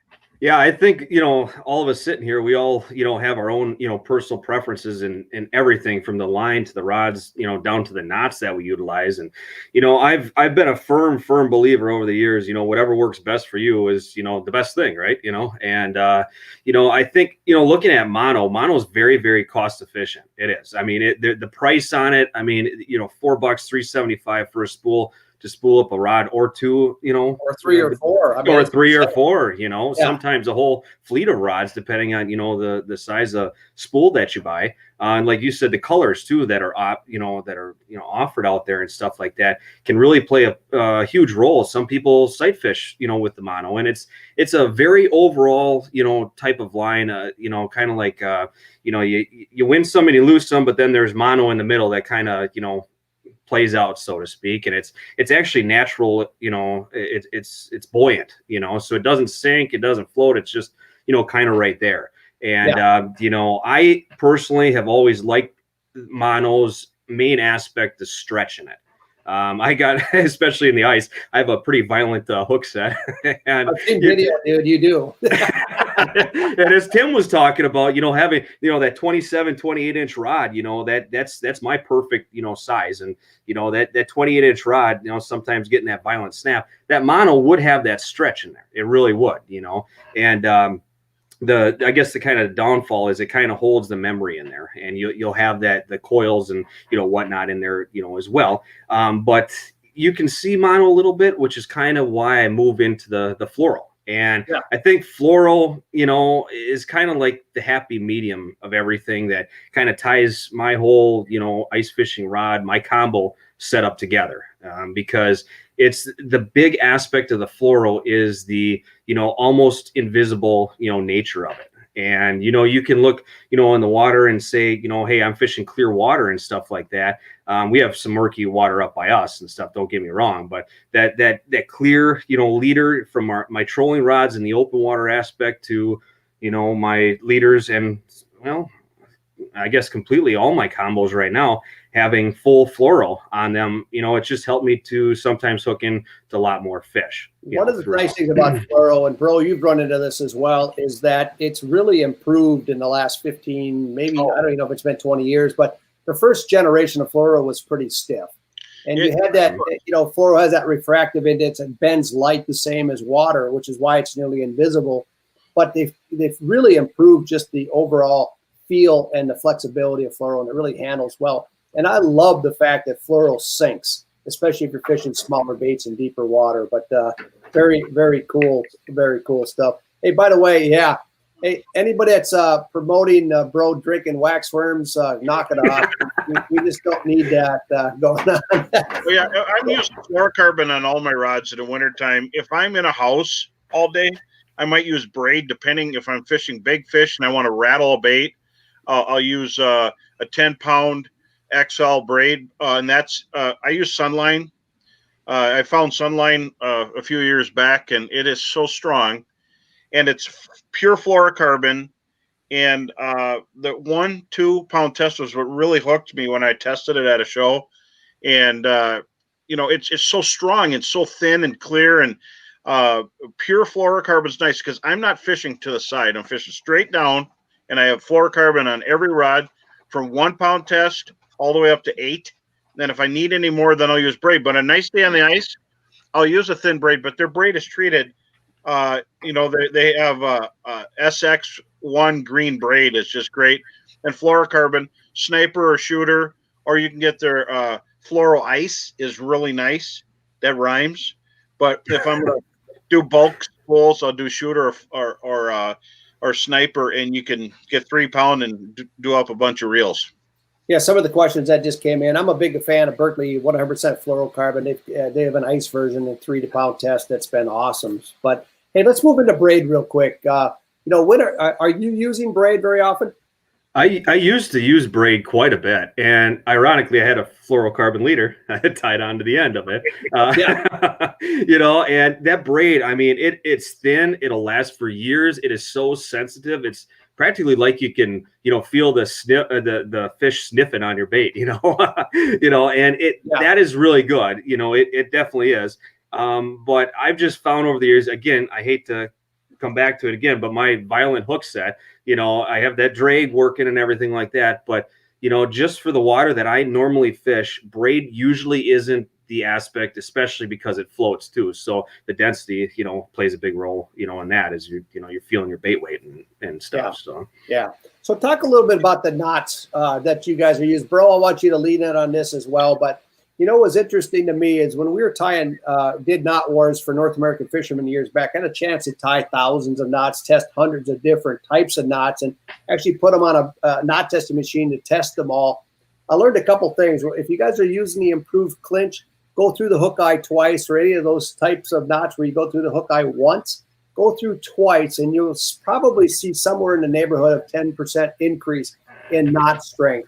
Yeah, I think, all of us sitting here, we all, have our own, personal preferences in everything from the line to the rods, down to the knots that we utilize. And, I've been a firm believer over the years, whatever works best for you is, the best thing, right? And, I think, looking at mono is very, very cost efficient. It is. I mean, the price on it, I mean, $4, $3.75 for a spool to spool up a rod or two, or three or four, or three or four, sometimes a whole fleet of rods, depending on, the size of spool that you buy. And like you said, the colors too, that are, offered out there and stuff like that can really play a huge role. Some people sight fish, with the mono, and it's a very overall, type of line, kind of like, you win some and you lose some, but then there's mono in the middle that kind of, plays out, so to speak, and it's actually natural. It's buoyant, so it doesn't sink, it doesn't float, it's just kind of right there. And I personally have always liked mono's main aspect, the stretch in it. I got, especially in the ice, I have a pretty violent hook set. And I've seen video, dude, you do. And as Tim was talking about, having, that 27, 28-inch rod, that's my perfect, size. And, that 28-inch rod, sometimes getting that violent snap, that mono would have that stretch in there. It really would, and, I guess the kind of downfall is it kind of holds the memory in there, and you'll have the coils and whatnot in there as well. But you can see mono a little bit, which is kind of why I move into the fluoro. And Yeah. I think fluoro, is kind of like the happy medium of everything that kind of ties my whole, ice fishing rod, my combo setup together. Because it's the big aspect of the fluoro is the, almost invisible, nature of it. And, you can look, in the water and say, hey, I'm fishing clear water and stuff like that. We have some murky water up by us and stuff. Don't get me wrong, but that clear, leader from my trolling rods and the open water aspect to, my leaders and, well, I guess completely all my combos right now having full fluoro on them, it's just helped me to sometimes hook into a lot more fish. One of the nice things about fluoro, and bro, you've run into this as well, is that it's really improved in the last 15, maybe, I don't even know if it's been 20 years, but the first generation of fluoro was pretty stiff. And you had that, fluoro has that refractive index and bends light the same as water, which is why it's nearly invisible. But they've really improved just the overall feel and the flexibility of fluoro, and it really handles well. And I love the fact that fluoro sinks, especially if you're fishing smaller baits in deeper water. But very, very cool stuff. Hey, by the way, yeah. Hey, anybody that's promoting bro drinking wax worms, knock it off. we just don't need that going on. Well, yeah, I'm using fluorocarbon on all my rods in the wintertime. If I'm in a house all day, I might use braid, depending if I'm fishing big fish and I want to rattle a bait. I'll use a 10-pound XL braid, and that's I use Sunline. I found Sunline a few years back, and it is so strong, and it's pure fluorocarbon. And the 1-2 pound test was what really hooked me when I tested it at a show. And it's so strong and so thin and clear, and pure fluorocarbon is nice because I'm not fishing to the side. I'm fishing straight down, and I have fluorocarbon on every rod from 1 pound test all the way up to 8. Then if I need any more, then I'll use braid. But a nice day on the ice, I'll use a thin braid, but their braid is treated. They have SX1 green braid. It's just great. And fluorocarbon, sniper or shooter, or you can get their fluoro ice is really nice. That rhymes. But if I'm going to do bulk spools, I'll do shooter or sniper, and you can get 3 pound and do up a bunch of reels. Yeah, some of the questions that just came in. I'm a big fan of Berkley 100% fluorocarbon. They have an ice version and 3 pound test that's been awesome. But hey, let's move into braid real quick. When are you using braid very often? I used to use braid quite a bit, and ironically, I had a fluorocarbon leader I had tied onto the end of it. And that braid, I mean, it's thin. It'll last for years. It is so sensitive. It's practically like you can, feel the the fish sniffing on your bait, and that is really good. It definitely is. But I've just found over the years, again, I hate to come back to it again, but my violent hook set, I have that drag working and everything like that. But, just for the water that I normally fish, braid usually isn't the aspect, especially because it floats too. So the density, plays a big role, in that as you're feeling your bait weight and stuff. Yeah. So talk a little bit about the knots that you guys are using. Bro, I want you to lean in on this as well. But what's interesting to me is when we were did knot wars for North American fishermen years back, I had a chance to tie thousands of knots, test hundreds of different types of knots, and actually put them on a knot testing machine to test them all. I learned a couple things. If you guys are using the improved clinch, go through the hook eye twice, or any of those types of knots where you go through the hook eye once, go through twice, and you'll probably see somewhere in the neighborhood of 10% increase in knot strength.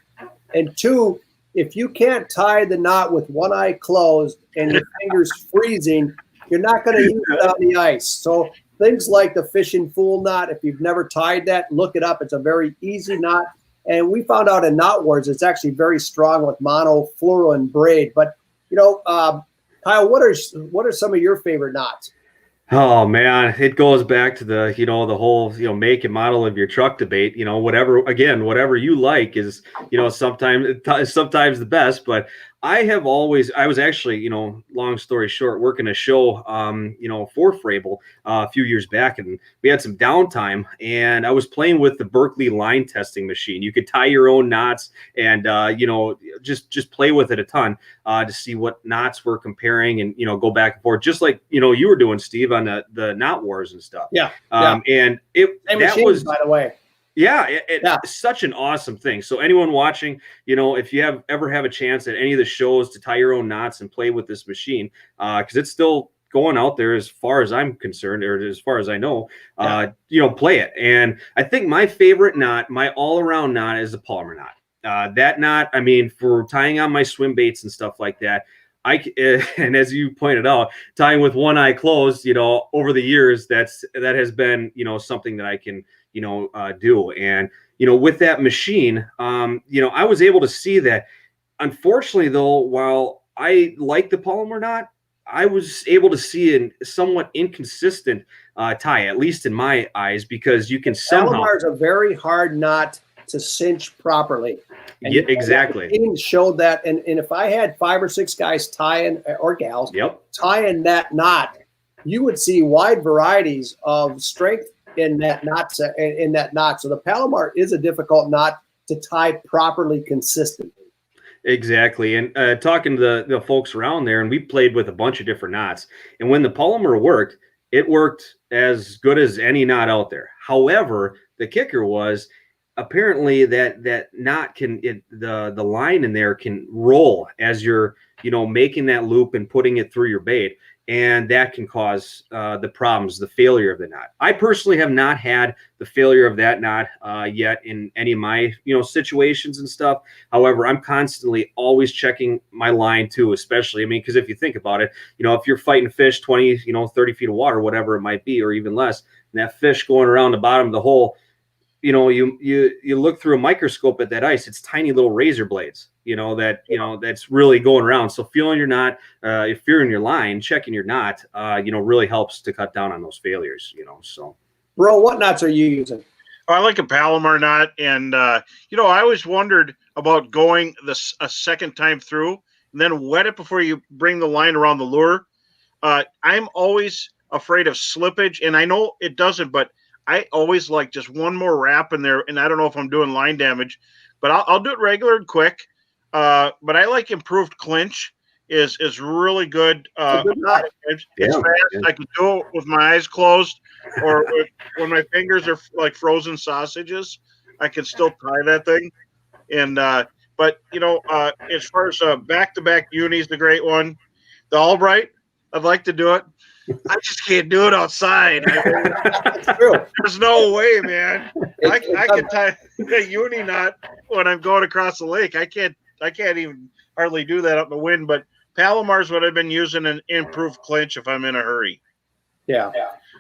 And 2, if you can't tie the knot with one eye closed and your fingers freezing, you're not going to use it on the ice. So things like the fishing fool knot, if you've never tied that, look it up. It's a very easy knot. And we found out in Knot Wars, it's actually very strong with mono, fluoro, and braid. But, Kyle, what are some of your favorite knots? Oh man, it goes back to the, the whole, make and model of your truck debate, whatever you like is, sometimes the best, but I was actually, long story short, working a show, for Frable a few years back, and we had some downtime, and I was playing with the Berkeley line testing machine. You could tie your own knots and, just play with it a ton to see what knots we're comparing and, go back and forth, just like, you were doing, Steve, on the knot wars and stuff. Yeah. And Same that machine, was, by the way. yeah, it's such an awesome thing. So anyone watching, if you ever have a chance at any of the shows to tie your own knots and play with this machine, because it's still going out there as far as I'm concerned, or as far as I know, play it. And I think my favorite knot, my all-around knot, is the Palomar knot. That knot, I mean, for tying on my swim baits and stuff like that, and as you pointed out, tying with one eye closed, over the years, that has been, something that I can, do. And, with that machine, I was able to see that. Unfortunately, though, while I like the Palomar knot, I was able to see a somewhat inconsistent tie, at least in my eyes, because you can somehow. Palomar is a very hard knot to cinch properly. And yeah, exactly. The team showed that, and if I had 5 or 6 guys tying, or gals, tying that knot, you would see wide varieties of strength in that knot. So the Palomar is a difficult knot to tie properly, consistently. Exactly. And talking to the folks around there, and we played with a bunch of different knots. And when the Palomar worked, it worked as good as any knot out there. However, the kicker was apparently that knot the line in there can roll as you're, making that loop and putting it through your bait. And that can cause the problems, the failure of the knot. I personally have not had the failure of that knot yet in any of my, situations and stuff. However, I'm constantly always checking my line too, especially, because if you think about it, if you're fighting fish 20, 30 feet of water, whatever it might be, or even less, and that fish going around the bottom of the hole, you look through a microscope at that ice, it's tiny little razor blades, that's really going around. So feeling your knot, if you're in your line, checking your knot, really helps to cut down on those failures, so. Bro, what knots are you using? I like a Palomar knot. And, I always wondered about going a second time through and then wet it before you bring the line around the lure. I'm always afraid of slippage, and I know it doesn't, but I always like just one more wrap in there, and I don't know if I'm doing line damage, but I'll do it regular and quick. But I like improved clinch is really good. It's fast. Yeah. I can do it with my eyes closed, or when my fingers are like frozen sausages, I can still tie that thing. And but as far as back-to-back uni is the great one. The Albright, I'd like to do it. I just can't do it outside. There's no way, man. I can tie a uni knot when I'm going across the lake. I can't even hardly do that out in the wind. But Palomar's what I've been using in improved clinch if I'm in a hurry. Yeah.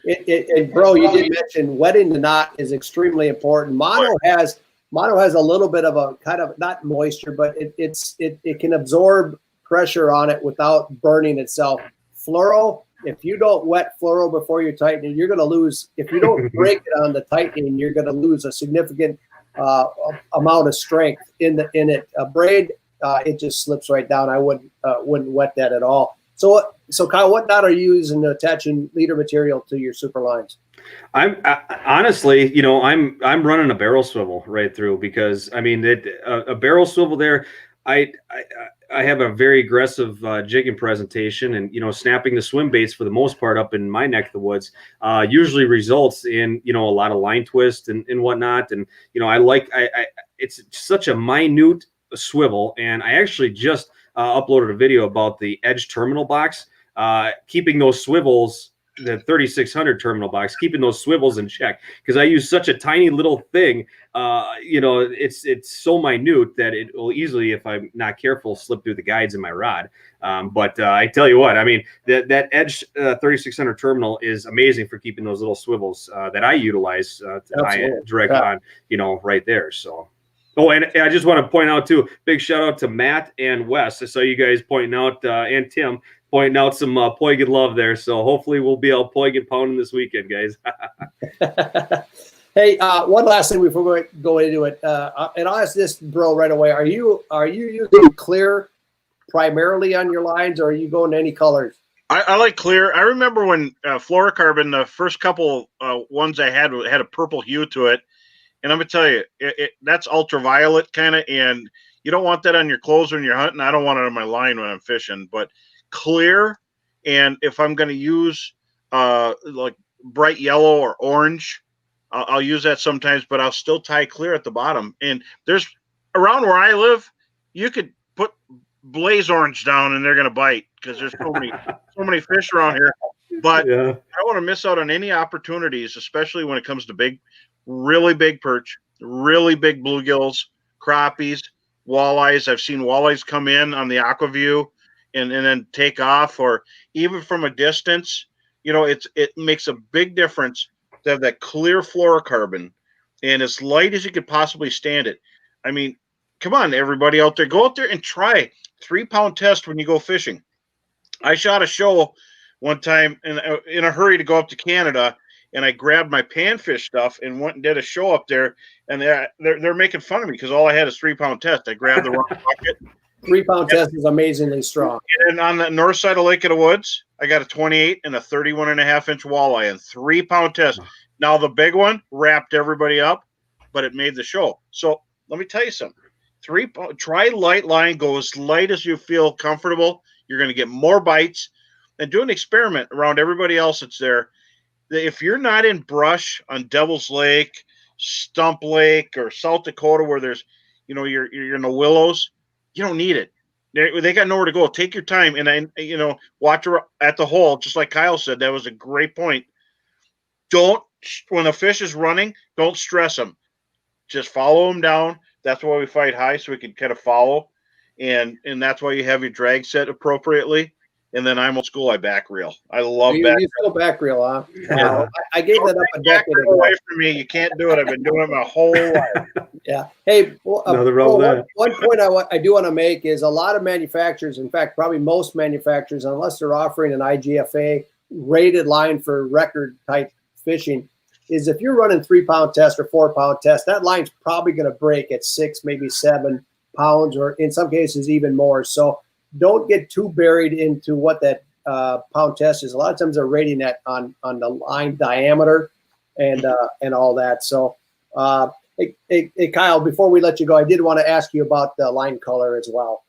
And bro, you did mention wetting the knot is extremely important. Mono has a little bit of a kind of not moisture, but it can absorb pressure on it without burning itself. Fluoro, if you don't wet fluoro before you're tightening, you're going to lose. If you don't break it on the tightening, you're going to lose a significant amount of strength in it. A braid, it just slips right down. I wouldn't wet that at all. So Kyle, what knot are you using to attaching leader material to your super lines? I'm honestly, I'm running a barrel swivel right through, because a barrel swivel there, I have a very aggressive jigging presentation, and snapping the swim baits for the most part up in my neck of the woods usually results in a lot of line twist and whatnot. And it's such a minute swivel, and I actually just uploaded a video about the Edge terminal box, keeping those swivels, the 3600 terminal box, keeping those swivels in check, because I use such a tiny little thing. It's so minute that it will easily, if I'm not careful, slip through the guides in my rod. But I tell you what, that Edge 3600 terminal is amazing for keeping those little swivels that I utilize to tie it direct on, right there. So. Oh, and I just want to point out too, big shout out to Matt and Wes. I saw you guys pointing out, and Tim pointing out some Poigan love there. So hopefully we'll be out Poigan pounding this weekend, guys. Hey, one last thing before we go into it, and I'll ask this, bro, right away. Are you using clear primarily on your lines, or are you going to any colors? I like clear. I remember when fluorocarbon, the first couple ones I had a purple hue to it. And I'm going to tell you, that's ultraviolet kind of, and you don't want that on your clothes when you're hunting. I don't want it on my line when I'm fishing, but clear. And if I'm going to use like bright yellow or orange, I'll use that sometimes, but I'll still tie clear at the bottom. And there's around where I live, you could put blaze orange down and they're going to bite because there's so many fish around here. But Yeah. I don't want to miss out on any opportunities, especially when it comes to really big perch, really big bluegills, crappies, walleyes. I've seen walleyes come in on the Aquaview and then take off, or even from a distance. You know, it makes a big difference to have that clear fluorocarbon and as light as you could possibly stand it. I mean, come on, everybody out there, go out there and try 3-pound test when you go fishing. I shot a show one time in a hurry to go up to Canada, and I grabbed my panfish stuff and went and did a show up there, and they're making fun of me because all I had is 3-pound test. I grabbed the wrong bucket. 3-pound test is amazingly strong. And on the north side of Lake of the Woods, I got a 28 and a 31.5-inch walleye and 3-pound test. Now the big one wrapped everybody up, but it made the show. So let me tell you something. Try light line, go as light as you feel comfortable. You're going to get more bites. And do an experiment around everybody else that's there. If you're not in brush on Devil's Lake, Stump Lake, or South Dakota, where there's, you're in the willows, you don't need it. They got nowhere to go. Take your time and watch at the hole. Just like Kyle said, that was a great point. When a fish is running, don't stress them. Just follow them down. That's why we fight high, so we can kind of follow. And that's why you have your drag set appropriately. And then I'm old school. I back reel. I love back. You still back reel, huh? Yeah. I gave that up a decade ago. Away from me, you can't do it. I've been doing it my whole life. Yeah. Hey, Nothing wrong with that. one point I do want to make is a lot of manufacturers, in fact, probably most manufacturers, unless they're offering an IGFA rated line for record type fishing, is if you're running 3-pound test or 4-pound test, that line's probably going to break at 6, maybe 7 pounds, or in some cases even more. So don't get too buried into what that pound test is. A lot of times they're rating that on the line diameter and all that. So, hey, Kyle, before we let you go, I did want to ask you about the line color as well.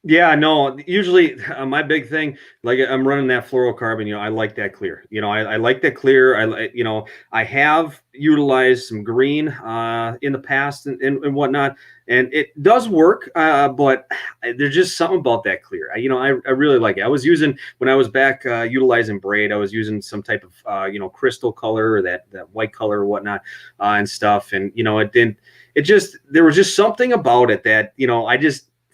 Yeah, no, usually my big thing, like I'm running that fluorocarbon, I like that clear. I like that clear. I have utilized some green in the past and whatnot, and it does work, but there's just something about that clear. I really like it. I was using, when I was back utilizing braid, I was using some type of, crystal color or that white color or whatnot and stuff. And, there was just something about it that,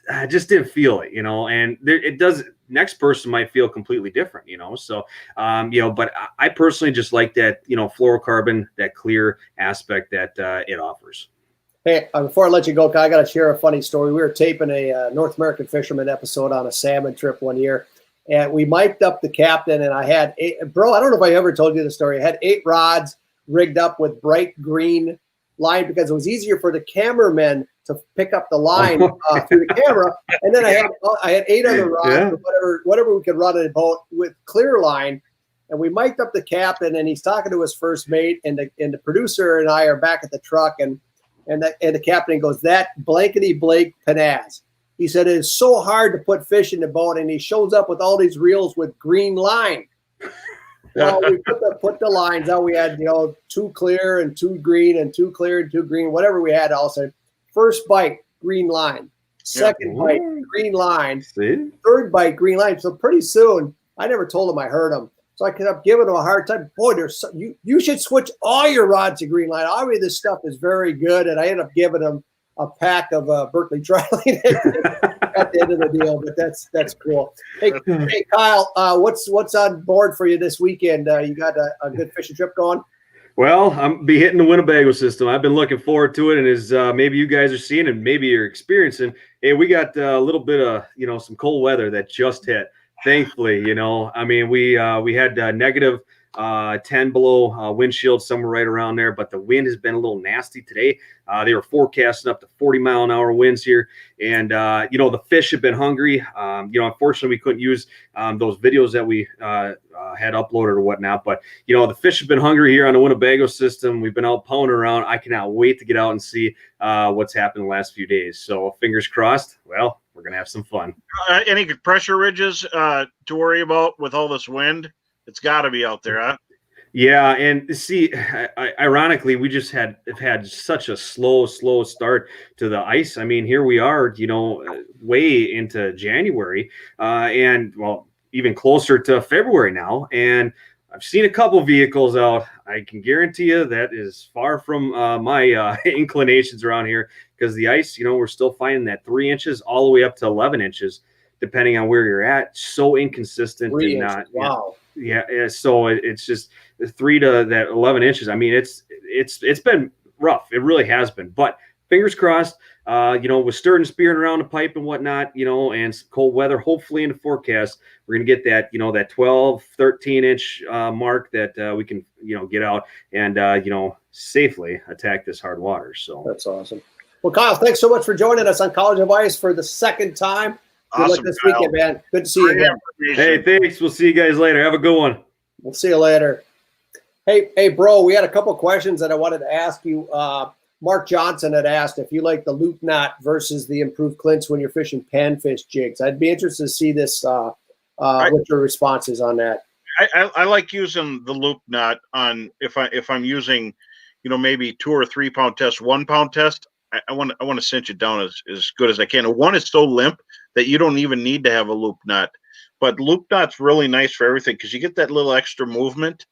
I just didn't feel it, and it does. Next person might feel completely different, So, but I personally just like that, fluorocarbon, that clear aspect that it offers. Hey, before I let you go, I got to share a funny story. We were taping a North American Fisherman episode on a salmon trip one year, and we mic'd up the captain, and I had I don't know if I ever told you the story. I had 8 rods rigged up with bright green line because it was easier for the cameramen to pick up the line through the camera. And then I had 8 other rods, or whatever we could run in a boat with clear line. And we mic'd up the captain, and he's talking to his first mate, and the producer and I are back at the truck, and the captain goes, "That blankety Blake Panaz." He said, "It is so hard to put fish in the boat," and he shows up with all these reels with green line. Well, we put the lines out. We had 2 clear and 2 green and 2 clear and 2 green, whatever we had. Also, first bite, green line. Second bite, green line. See? Third bite, green line. So pretty soon, I never told him I heard him. So I kept giving him a hard time. Boy, you should switch all your rods to green line. Obviously, this stuff is very good. And I ended up giving him a pack of Berkeley Tri-Line at the end of the deal. But that's cool. Hey Kyle, what's on board for you this weekend? You got a good fishing trip going? Well, I'm be hitting the Winnebago system. I've been looking forward to it, and as maybe you guys are seeing and maybe you're experiencing, hey, we got a little bit of some cold weather that just hit. Thankfully, we had negative 10 below windshield, somewhere right around there. But the wind has been a little nasty today. They were forecasting up to 40-mile-an-hour winds here. And, the fish have been hungry. Unfortunately, we couldn't use those videos that we had uploaded or whatnot. But, the fish have been hungry here on the Winnebago system. We've been out pounding around. I cannot wait to get out and see what's happened the last few days. So fingers crossed. Well, we're going to have some fun. Any pressure ridges to worry about with all this wind? It's got to be out there, huh? Yeah, and see, ironically, we just have had such a slow start to the ice. I mean, here we are, way into January, and well, even closer to February now. And I've seen a couple vehicles out. I can guarantee you that is far from my inclinations around here, because the ice, we're still finding that 3 inches all the way up to 11 inches, depending on where you're at. So inconsistent. 3 and inches. not, Wow. Yeah, so it's just 3 to that 11 inches. I mean, it's been rough. It really has been. But fingers crossed. With stirring and spearing around the pipe and whatnot, and cold weather, hopefully in the forecast, we're gonna get that, that 12, 13 inch mark that we can, get out and safely attack this hard water. So That's awesome. Well, Kyle, thanks so much for joining us on College of Ice for the second time. Good luck Awesome, this Kyle. weekend, man. Good to see you again. hey, thanks. We'll see you guys later. Have a good one. We'll see you later. Hey, bro, we had a couple questions that I wanted to ask you. Mark Johnson had asked if you like the loop knot versus the improved clinch when you're fishing panfish jigs. I'd be interested to see this, what your response is on that. I like using the loop knot on if I'm using, maybe 2 or 3 pound test, 1 pound test. I want to cinch it down as good as I can. And one is so limp that you don't even need to have a loop knot. But loop knot's really nice for everything because you get that little extra movement.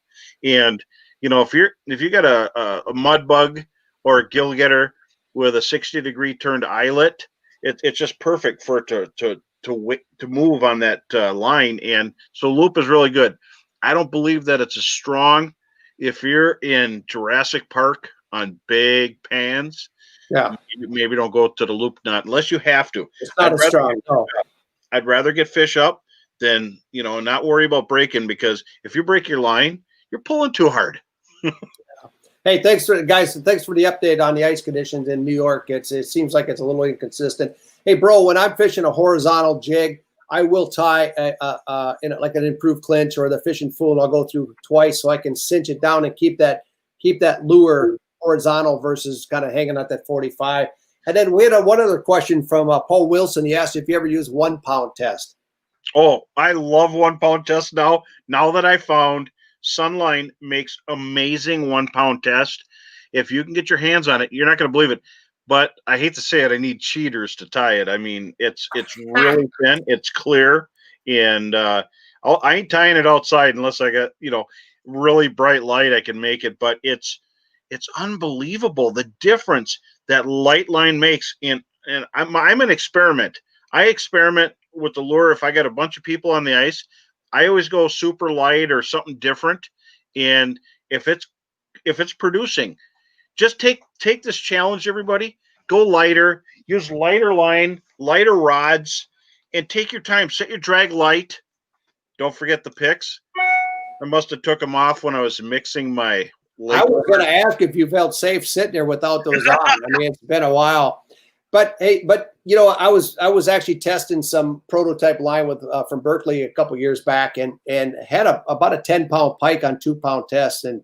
And if you got a mud bug or a gill getter with a 60-degree turned eyelet, it's just perfect for it to move on that line. And so loop is really good. I don't believe that it's as strong if you're in Jurassic Park on big pans. Yeah, Maybe don't go to the loop knot unless you have to. it's not as strong. No. I'd rather get fish up than, not worry about breaking, because if you break your line, you're pulling too hard. Hey, thanks for the update on the ice conditions in New York. It seems like it's a little inconsistent. Hey, bro, when I'm fishing a horizontal jig, I will tie like an improved clinch or the fishing fool, and I'll go through twice so I can cinch it down and keep that lure horizontal versus kind of hanging at that 45. And then we had one other question from Paul Wilson. He asked if you ever use 1 pound test. Oh, I love 1 pound test now. Now that I found Sunline makes amazing 1 pound test. If you can get your hands on it, you're not going to believe it. But I hate to say it, I need cheaters to tie it. I mean, it's really thin, it's clear, and I ain't tying it outside unless I got really bright light. I can make it, but it's unbelievable the difference that light line makes. And I'm an experiment. I experiment with the lure. If I got a bunch of people on the ice, I always go super light or something different. And if it's producing, just take this challenge, everybody. Go lighter, use lighter line, lighter rods, and take your time. Set your drag light. Don't forget the picks. I must have took them off when I was mixing my lake. I was going to ask if you felt safe sitting there without those on. I mean, it's been a while. But hey, I was actually testing some prototype line with from Berkeley a couple years back, and had about a 10-pound pike on 2 pound tests, and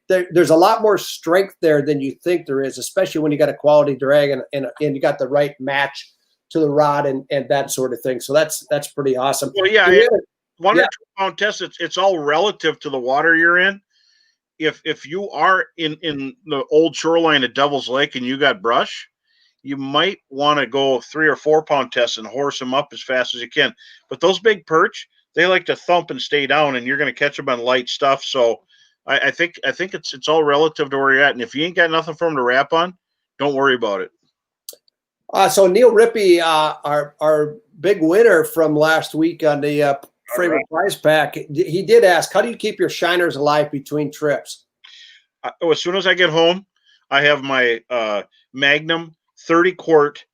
there's a lot more strength there than you think there is, especially when you got a quality drag and you got the right match to the rod and that sort of thing. So that's pretty awesome. Well, yeah, 1 or 2 pound test. It's all relative to the water you're in. If you are in the old shoreline of Devil's Lake and you got brush, you might want to go 3 or 4 pound tests and horse them up as fast as you can. But those big perch, they like to thump and stay down, and you're going to catch them on light stuff. So I think it's all relative to where you're at. And if you ain't got nothing for them to wrap on, don't worry about it. So Neil Rippey, our big winner from last week on the Framer Prize Pack, he did ask, how do you keep your shiners alive between trips? As soon as I get home, I have my Magnum 30 quart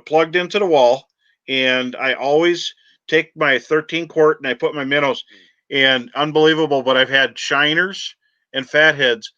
plugged into the wall, and I always take my 13 quart and I put my minnows. and unbelievable. But I've had shiners and fatheads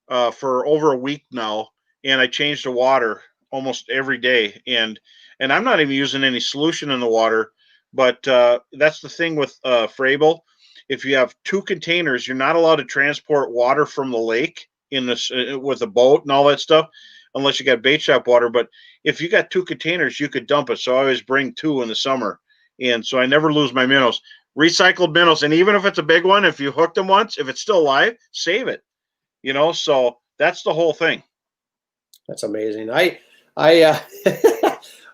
for over a week now, and I change the water almost every day, and I'm not even using any solution in the water. But that's the thing with Frabel. If you have 2 containers, you're not allowed to transport water from the lake in this with a boat and all that stuff, unless you got bait shop water. But if you got 2 containers, you could dump it. So I always bring 2 in the summer, and so I never lose my minnows. Recycled minnows, and even if it's a big one, if you hooked them once, if it's still alive, save it. So that's the whole thing. That's amazing.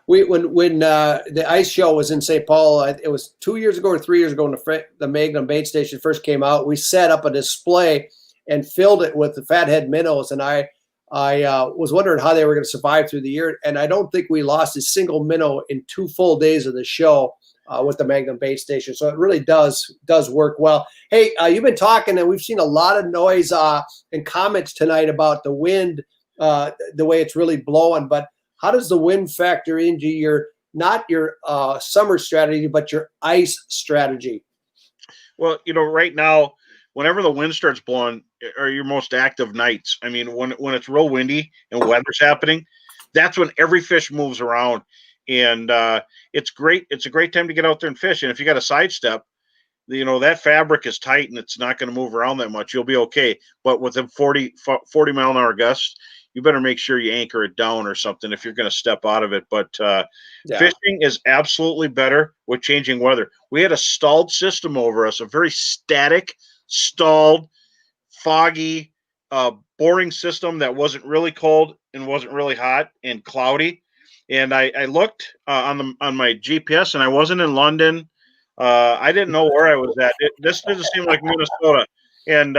When the ice show was in St. Paul, it was 2 years ago or 3 years ago when the Magnum bait station first came out. We set up a display and filled it with the fathead minnows, and I was wondering how they were going to survive through the year. And I don't think we lost a single minnow in 2 full days of the show with the Magnum bait station. So it really does work well. Hey, you've been talking, and we've seen a lot of noise and comments tonight about the wind, the way it's really blowing. But how does the wind factor into your summer strategy, but your ice strategy? Well, right now, whenever the wind starts blowing are your most active nights. I mean, when it's real windy and weather's happening, that's when every fish moves around. And it's great. It's a great time to get out there and fish. And if you got a sidestep, that fabric is tight and it's not going to move around that much. You'll be okay. But with a 40 mile an hour gust, you better make sure you anchor it down or something if you're going to step out of it. But fishing is absolutely better with changing weather. We had a stalled system over us, a very static, stalled, foggy, boring system that wasn't really cold and wasn't really hot and cloudy. And I looked on my GPS, and I wasn't in London. I didn't know where I was at. This doesn't seem like Minnesota. And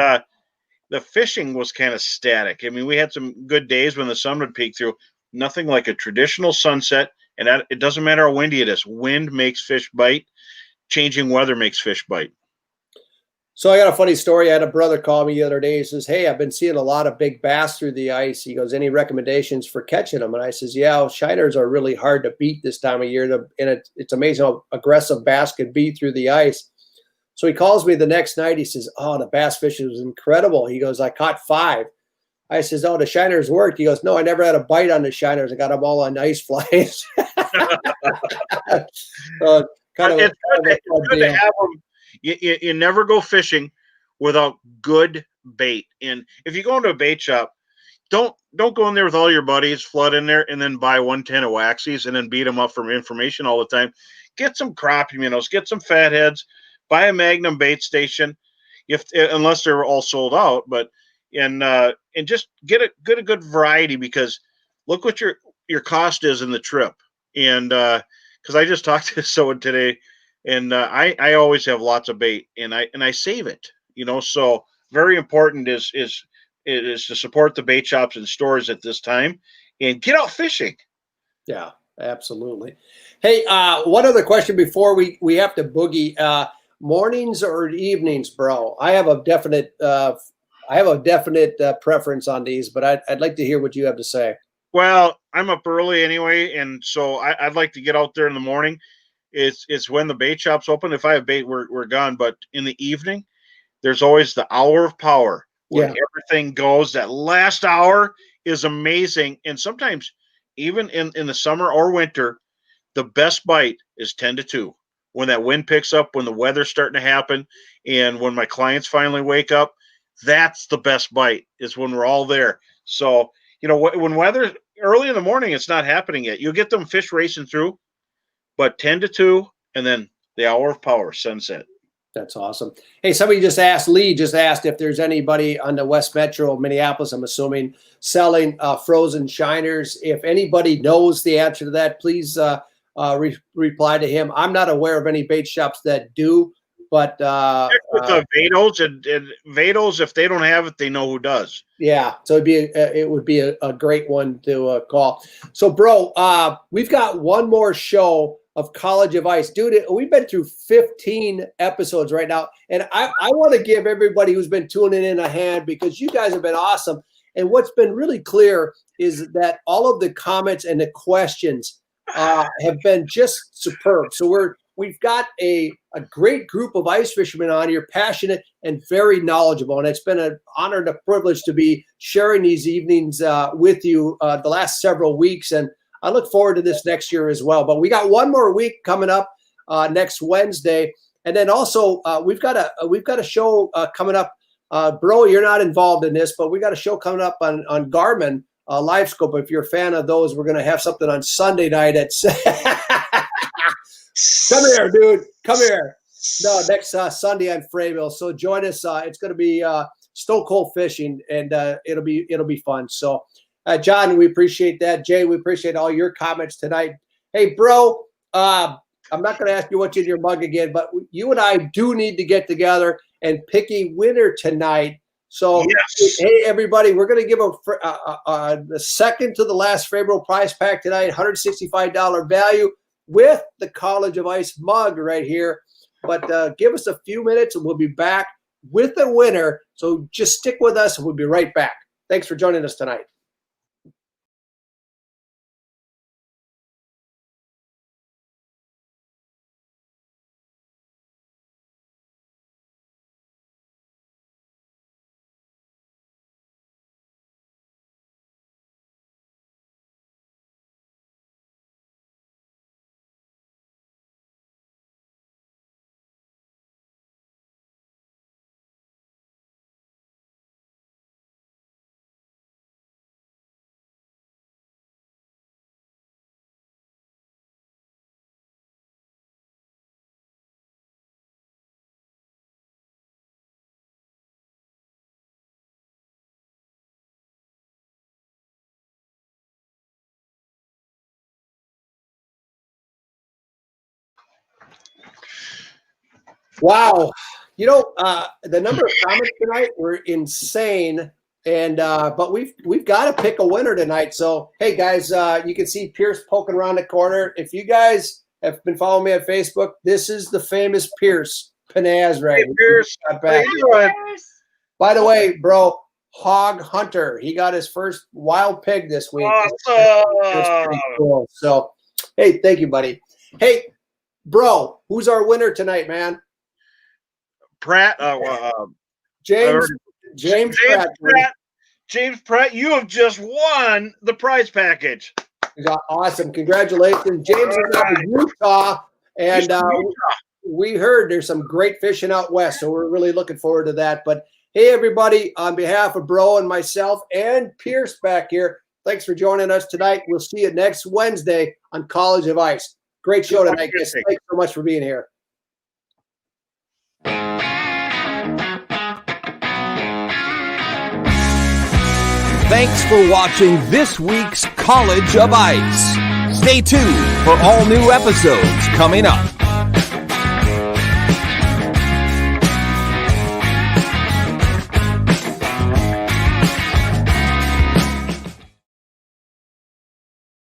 the fishing was kind of static. I mean, we had some good days when the sun would peek through. Nothing like a traditional sunset. And it doesn't matter how windy it is. Wind makes fish bite. Changing weather makes fish bite. So I got a funny story. I had a brother call me the other day. He says, "Hey, I've been seeing a lot of big bass through the ice." He goes, "Any recommendations for catching them?" And I says, "Yeah, shiners are really hard to beat this time of year. And it's amazing how aggressive bass can be through the ice." So he calls me the next night. He says, "Oh, the bass fishing was incredible." He goes, "I caught 5." I says, "Oh, the shiners worked." He goes, "No, I never had a bite on the shiners. I got them all on ice flies." It's good to have them. You never go fishing without good bait. And if you go into a bait shop, don't go in there with all your buddies, flood in there, and then buy 1 tin of waxies and then beat them up for information all the time. Get some crappie minnows, get some fatheads, buy a Magnum bait station, unless they're all sold out. But and just get a good variety, because look what your cost is in the trip. And because I just talked to someone today. And I always have lots of bait, and I save it, So very important is to support the bait shops and stores at this time, and get out fishing. Yeah, absolutely. Hey, one other question before we have to boogie. Mornings or evenings, bro? I have a definite preference on these, but I'd like to hear what you have to say. Well, I'm up early anyway, and so I'd like to get out there in the morning. It's when the bait shop's open. If I have bait, we're gone. But in the evening, there's always the hour of power when everything goes. That last hour is amazing. And sometimes even in the summer or winter, the best bite is 10 to 2. When that wind picks up, when the weather's starting to happen, and when my clients finally wake up, that's the best bite, is when we're all there. So, when weather early in the morning, it's not happening yet. You'll get them fish racing through. But 10 to 2, and then the hour of power, sunset. That's awesome. Hey, Lee just asked if there's anybody on the West Metro, Minneapolis, I'm assuming, selling frozen shiners. If anybody knows the answer to that, please reply to him. I'm not aware of any bait shops that do, but with the Vados and Vados, if they don't have it, they know who does. Yeah, so it would be a great one to call. So, bro, we've got one more show of College of Ice. Dude, we've been through 15 episodes right now, and I want to give everybody who's been tuning in a hand, because you guys have been awesome. And what's been really clear is that all of the comments and the questions have been just superb. So we've got a great group of ice fishermen on here, passionate and very knowledgeable. And it's been an honor and a privilege to be sharing these evenings with you the last several weeks. And I look forward to this next year as well. But we got one more week coming up next Wednesday. And then also we've got a show coming up. Bro, you're not involved in this, but we got a show coming up on Garmin LiveScope. If you're a fan of those, we're going to have something on Sunday night at Come here, dude. Come here. No, next Sunday on Frayville. So join us. It's going to be Stone Cold Fishing, and it'll be fun. So, John, we appreciate that. Jay, we appreciate all your comments tonight. Hey, bro, I'm not going to ask you what's in your mug again, but you and I do need to get together and pick a winner tonight. So, yes. Hey, everybody, we're going to give the second to the last Frayville prize pack tonight, $165 value, with the College of Ice mug right here. But give us a few minutes and we'll be back with the winner. So just stick with us and we'll be right back. Thanks for joining us tonight. Wow. You know, the number of comments tonight were insane. And but we've got to pick a winner tonight. So hey guys, you can see Pierce poking around the corner. If you guys have been following me on Facebook, this is the famous Pierce Panaz, right? Hey, Pierce. By the way, bro, Hog Hunter, he got his first wild pig this week. Awesome. That's pretty cool. So hey, thank you, buddy. Hey, bro, who's our winner tonight, man? Pratt. James Pratt. James Pratt, you have just won the prize package. Awesome. Congratulations. James is out of Utah. And we heard there's some great fishing out west. So we're really looking forward to that. But hey, everybody, on behalf of Bro and myself and Pierce back here, thanks for joining us tonight. We'll see you next Wednesday on College of Ice. Great show tonight, guys. Thanks so much for being here. Thanks for watching this week's College of Ice. Stay tuned for all new episodes coming up.